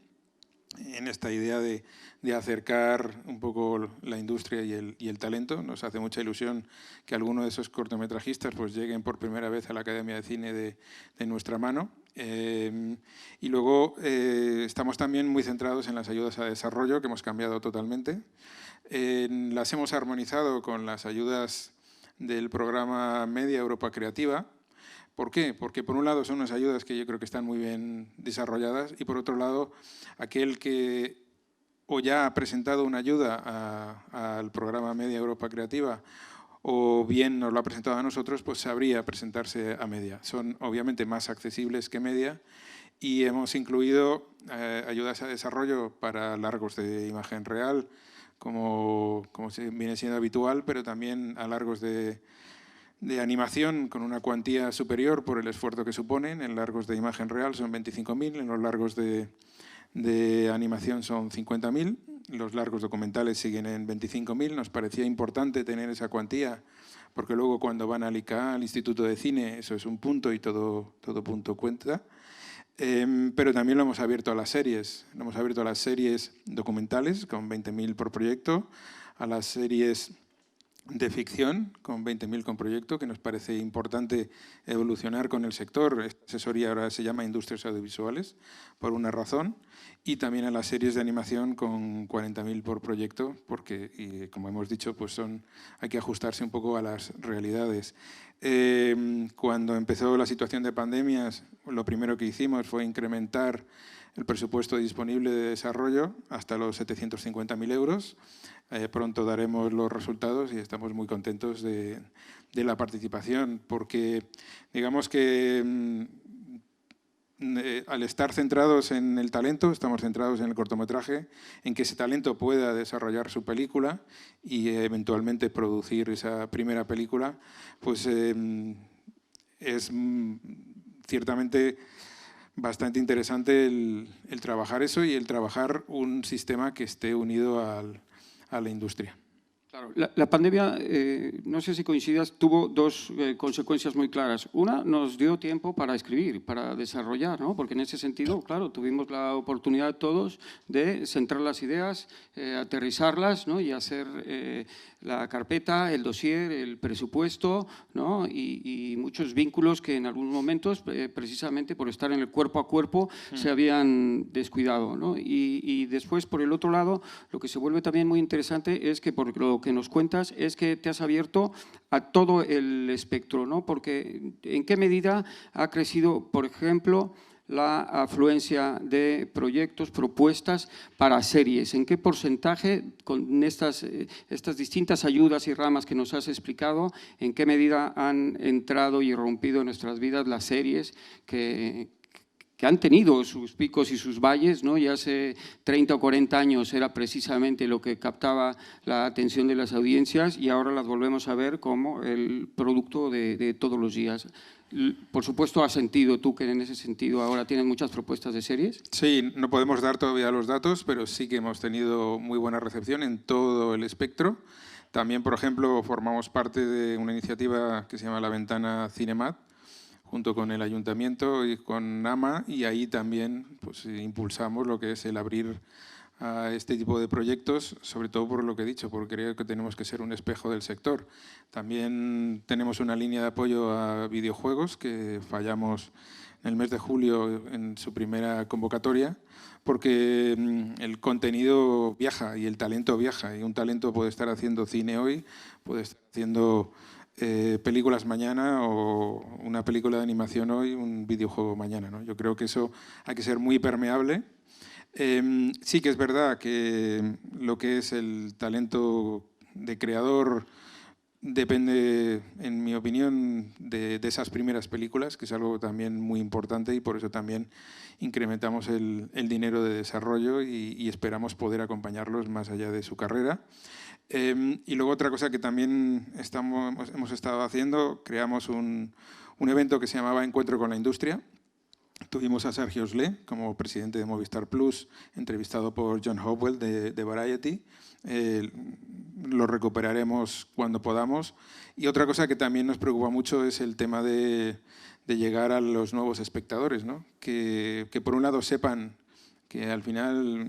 en esta idea de acercar un poco la industria y el talento. Nos hace mucha ilusión que alguno de esos cortometrajistas pues lleguen por primera vez a la Academia de Cine de nuestra mano. Y luego estamos también muy centrados en las ayudas a desarrollo, que hemos cambiado totalmente. Las hemos armonizado con las ayudas del programa Media Europa Creativa. ¿Por qué? Porque por un lado son unas ayudas que yo creo que están muy bien desarrolladas y por otro lado aquel que o ya ha presentado una ayuda al programa Media Europa Creativa o bien nos lo ha presentado a nosotros, pues sabría presentarse a Media. Son obviamente más accesibles que Media y hemos incluido ayudas a desarrollo para largos de imagen real, como viene siendo habitual, pero también a largos de animación con una cuantía superior por el esfuerzo que suponen. En largos de imagen real son 25.000, en los largos de animación son 50.000, los largos documentales siguen en 25.000. Nos parecía importante tener esa cuantía porque luego cuando van al ICA, al Instituto de Cine, eso es un punto y todo punto cuenta. Pero también lo hemos abierto a las series. Lo hemos abierto a las series documentales con 20.000 por proyecto, a las series de ficción con 20.000 con proyecto, que nos parece importante evolucionar con el sector. Esta asesoría ahora se llama Industrias Audiovisuales, por una razón, y también a las series de animación con 40.000 por proyecto, porque, y como hemos dicho, pues hay que ajustarse un poco a las realidades. Cuando empezó la situación de pandemias, lo primero que hicimos fue incrementar el presupuesto disponible de desarrollo hasta los 750.000 euros. Pronto daremos los resultados y estamos muy contentos de la participación, porque digamos que al estar centrados en el talento, estamos centrados en el cortometraje, en que ese talento pueda desarrollar su película y eventualmente producir esa primera película, pues es ciertamente bastante interesante el trabajar eso y el trabajar un sistema que esté unido a la industria. Claro, la pandemia, no sé si coincidas, tuvo dos consecuencias muy claras. Una, nos dio tiempo para escribir, para desarrollar, ¿no? Porque en ese sentido, claro, tuvimos la oportunidad todos de centrar las ideas, aterrizarlas, ¿no? Y hacer la carpeta, el dossier, el presupuesto, ¿no? Y muchos vínculos que en algunos momentos, precisamente por estar en el cuerpo a cuerpo, se habían descuidado, ¿no? Y después, por el otro lado, lo que se vuelve también muy interesante es que por lo que nos cuentas es que te has abierto a todo el espectro, ¿no? Porque ¿en qué medida ha crecido, por ejemplo, la afluencia de proyectos, propuestas para series? ¿En qué porcentaje, con estas distintas ayudas y ramas que nos has explicado, en qué medida han entrado y irrumpido en nuestras vidas las series que han tenido sus picos y sus valles, ¿no? Y hace 30 o 40 años era precisamente lo que captaba la atención de las audiencias y ahora las volvemos a ver como el producto de todos los días? Por supuesto, has sentido tú que en ese sentido ahora tienen muchas propuestas de series. Sí, no podemos dar todavía los datos, pero sí que hemos tenido muy buena recepción en todo el espectro. También, por ejemplo, formamos parte de una iniciativa que se llama La Ventana Cinemat, junto con el Ayuntamiento y con AMA, y ahí también pues, impulsamos lo que es el abrir a este tipo de proyectos, sobre todo por lo que he dicho, porque creo que tenemos que ser un espejo del sector. También tenemos una línea de apoyo a videojuegos que fallamos en el mes de julio en su primera convocatoria, porque el contenido viaja y el talento viaja, y un talento puede estar haciendo cine hoy, puede estar haciendo películas mañana o una película de animación hoy, un videojuego mañana, ¿no? Yo creo que eso hay que ser muy permeable. Sí que es verdad que lo que es el talento de creador depende, en mi opinión, de esas primeras películas, que es algo también muy importante y por eso también incrementamos el dinero de desarrollo y esperamos poder acompañarlos más allá de su carrera. Y luego otra cosa que también hemos estado haciendo, creamos un evento que se llamaba Encuentro con la Industria. Tuvimos a Sergio Oslé como presidente de Movistar Plus, entrevistado por John Hopwell de Variety. Lo recuperaremos cuando podamos. Y otra cosa que también nos preocupa mucho es el tema de llegar a los nuevos espectadores, ¿no? Que por un lado sepan que al final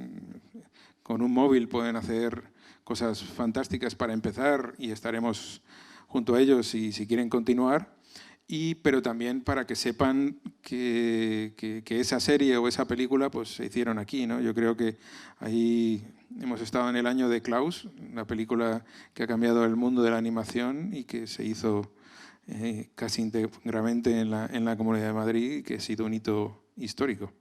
con un móvil pueden hacer cosas fantásticas para empezar y estaremos junto a ellos si quieren continuar, pero también para que sepan que esa serie o esa película pues, se hicieron aquí, ¿no? Yo creo que ahí hemos estado en el año de Klaus, una película que ha cambiado el mundo de la animación y que se hizo casi íntegramente en la Comunidad de Madrid y que ha sido un hito histórico.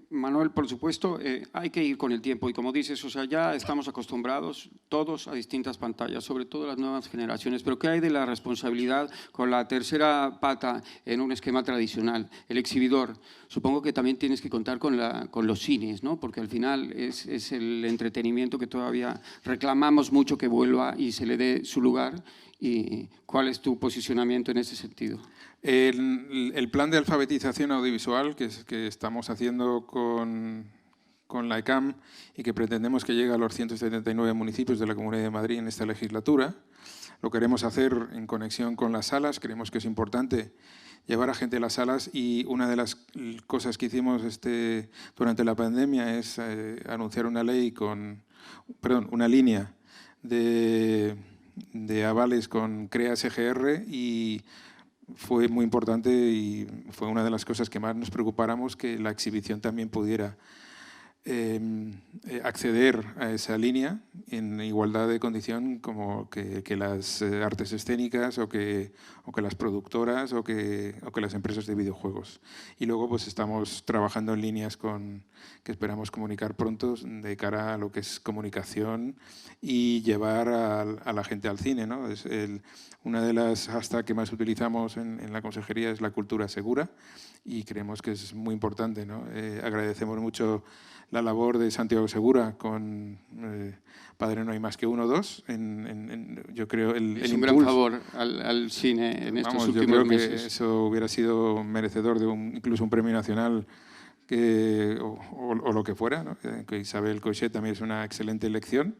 Manuel, por supuesto, hay que ir con el tiempo y como dices, o sea, ya estamos acostumbrados todos a distintas pantallas, sobre todo las nuevas generaciones, pero ¿qué hay de la responsabilidad con la tercera pata en un esquema tradicional? El exhibidor, supongo que también tienes que contar con los cines, ¿no? Porque al final es el entretenimiento que todavía reclamamos mucho que vuelva y se le dé su lugar. ¿Y cuál es tu posicionamiento en ese sentido? El plan de alfabetización audiovisual que estamos haciendo con la ECAM y que pretendemos que llegue a los 179 municipios de la Comunidad de Madrid en esta legislatura, lo queremos hacer en conexión con las salas. Creemos que es importante llevar a gente a las salas y una de las cosas que hicimos durante la pandemia es anunciar una línea de avales con CREA SGR y fue muy importante y fue una de las cosas que más nos preocupáramos, que la exhibición también pudiera acceder a esa línea en igualdad de condición como que las artes escénicas o que las productoras o que las empresas de videojuegos. Y luego pues estamos trabajando en líneas que esperamos comunicar pronto de cara a lo que es comunicación y llevar a la gente al cine, ¿no? Una de las hashtags que más utilizamos en la consejería es la cultura segura y creemos que es muy importante, ¿no? Agradecemos mucho la labor de Santiago Segura con Padre no hay más que uno, dos. Yo creo es un gran favor al cine en estos últimos meses. Yo creo que eso hubiera sido merecedor de incluso un premio nacional o lo que fuera, ¿no? Que Isabel Coixet también es una excelente elección.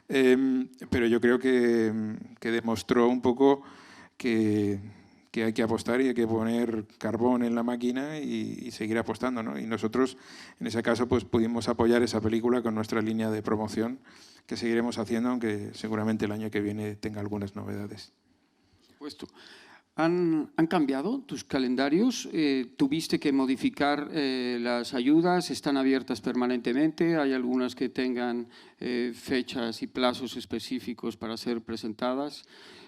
Pero yo creo que demostró un poco que hay que apostar y hay que poner carbón en la máquina y seguir apostando, ¿no? Y nosotros, en ese caso, pues pudimos apoyar esa película con nuestra línea de promoción, que seguiremos haciendo, aunque seguramente el año que viene tenga algunas novedades. Por supuesto. ¿Han cambiado tus calendarios? ¿Tuviste que modificar las ayudas? ¿Están abiertas permanentemente? ¿Hay algunas que tengan fechas y plazos específicos para ser presentadas?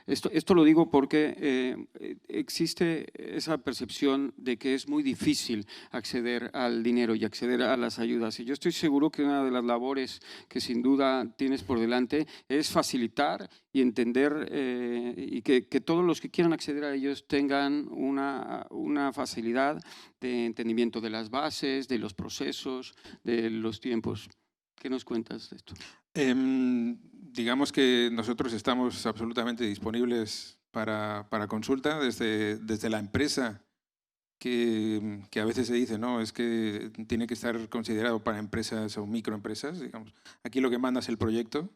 Esto lo digo porque existe esa percepción de que es muy difícil acceder al dinero y acceder a las ayudas. Y yo estoy seguro que una de las labores que sin duda tienes por delante es facilitar y entender y que todos los que quieran acceder a ellos tengan una facilidad de entendimiento de las bases, de los procesos, de los tiempos. ¿Qué nos cuentas de esto? Digamos que nosotros estamos absolutamente disponibles para consulta desde la empresa, que a veces se dice, no, es que tiene que estar considerado para empresas o microempresas. Digamos. Aquí lo que manda es el proyecto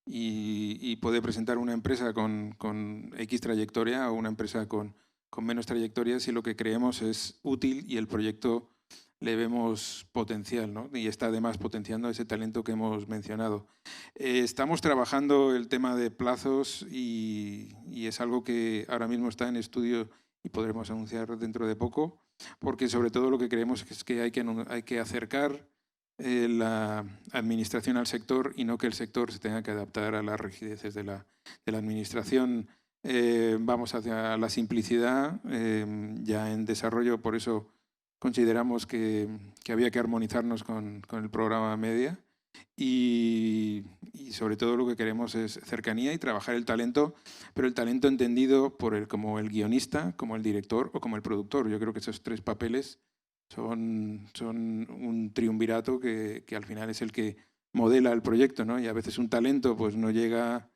y puede presentar una empresa con X trayectoria o una empresa con menos trayectoria si lo que creemos es útil y el proyecto le vemos potencial, ¿no? Y está además potenciando ese talento que hemos mencionado. Estamos trabajando el tema de plazos y es algo que ahora mismo está en estudio y podremos anunciar dentro de poco, porque sobre todo lo que creemos es que hay que acercar la administración al sector y no que el sector se tenga que adaptar a las rigideces de la administración. Vamos hacia la simplicidad ya en desarrollo, por eso consideramos que había que armonizarnos con el programa Media y sobre todo lo que queremos es cercanía y trabajar el talento, pero el talento entendido como el guionista, como el director o como el productor. Yo creo que esos tres papeles son un triunvirato que al final es el que modela el proyecto, ¿no? Y a veces un talento pues no llega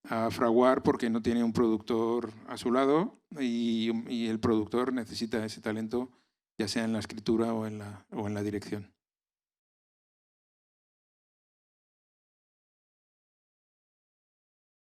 a fraguar porque no tiene un productor a su lado y el productor necesita ese talento ya sea en la escritura o en la dirección.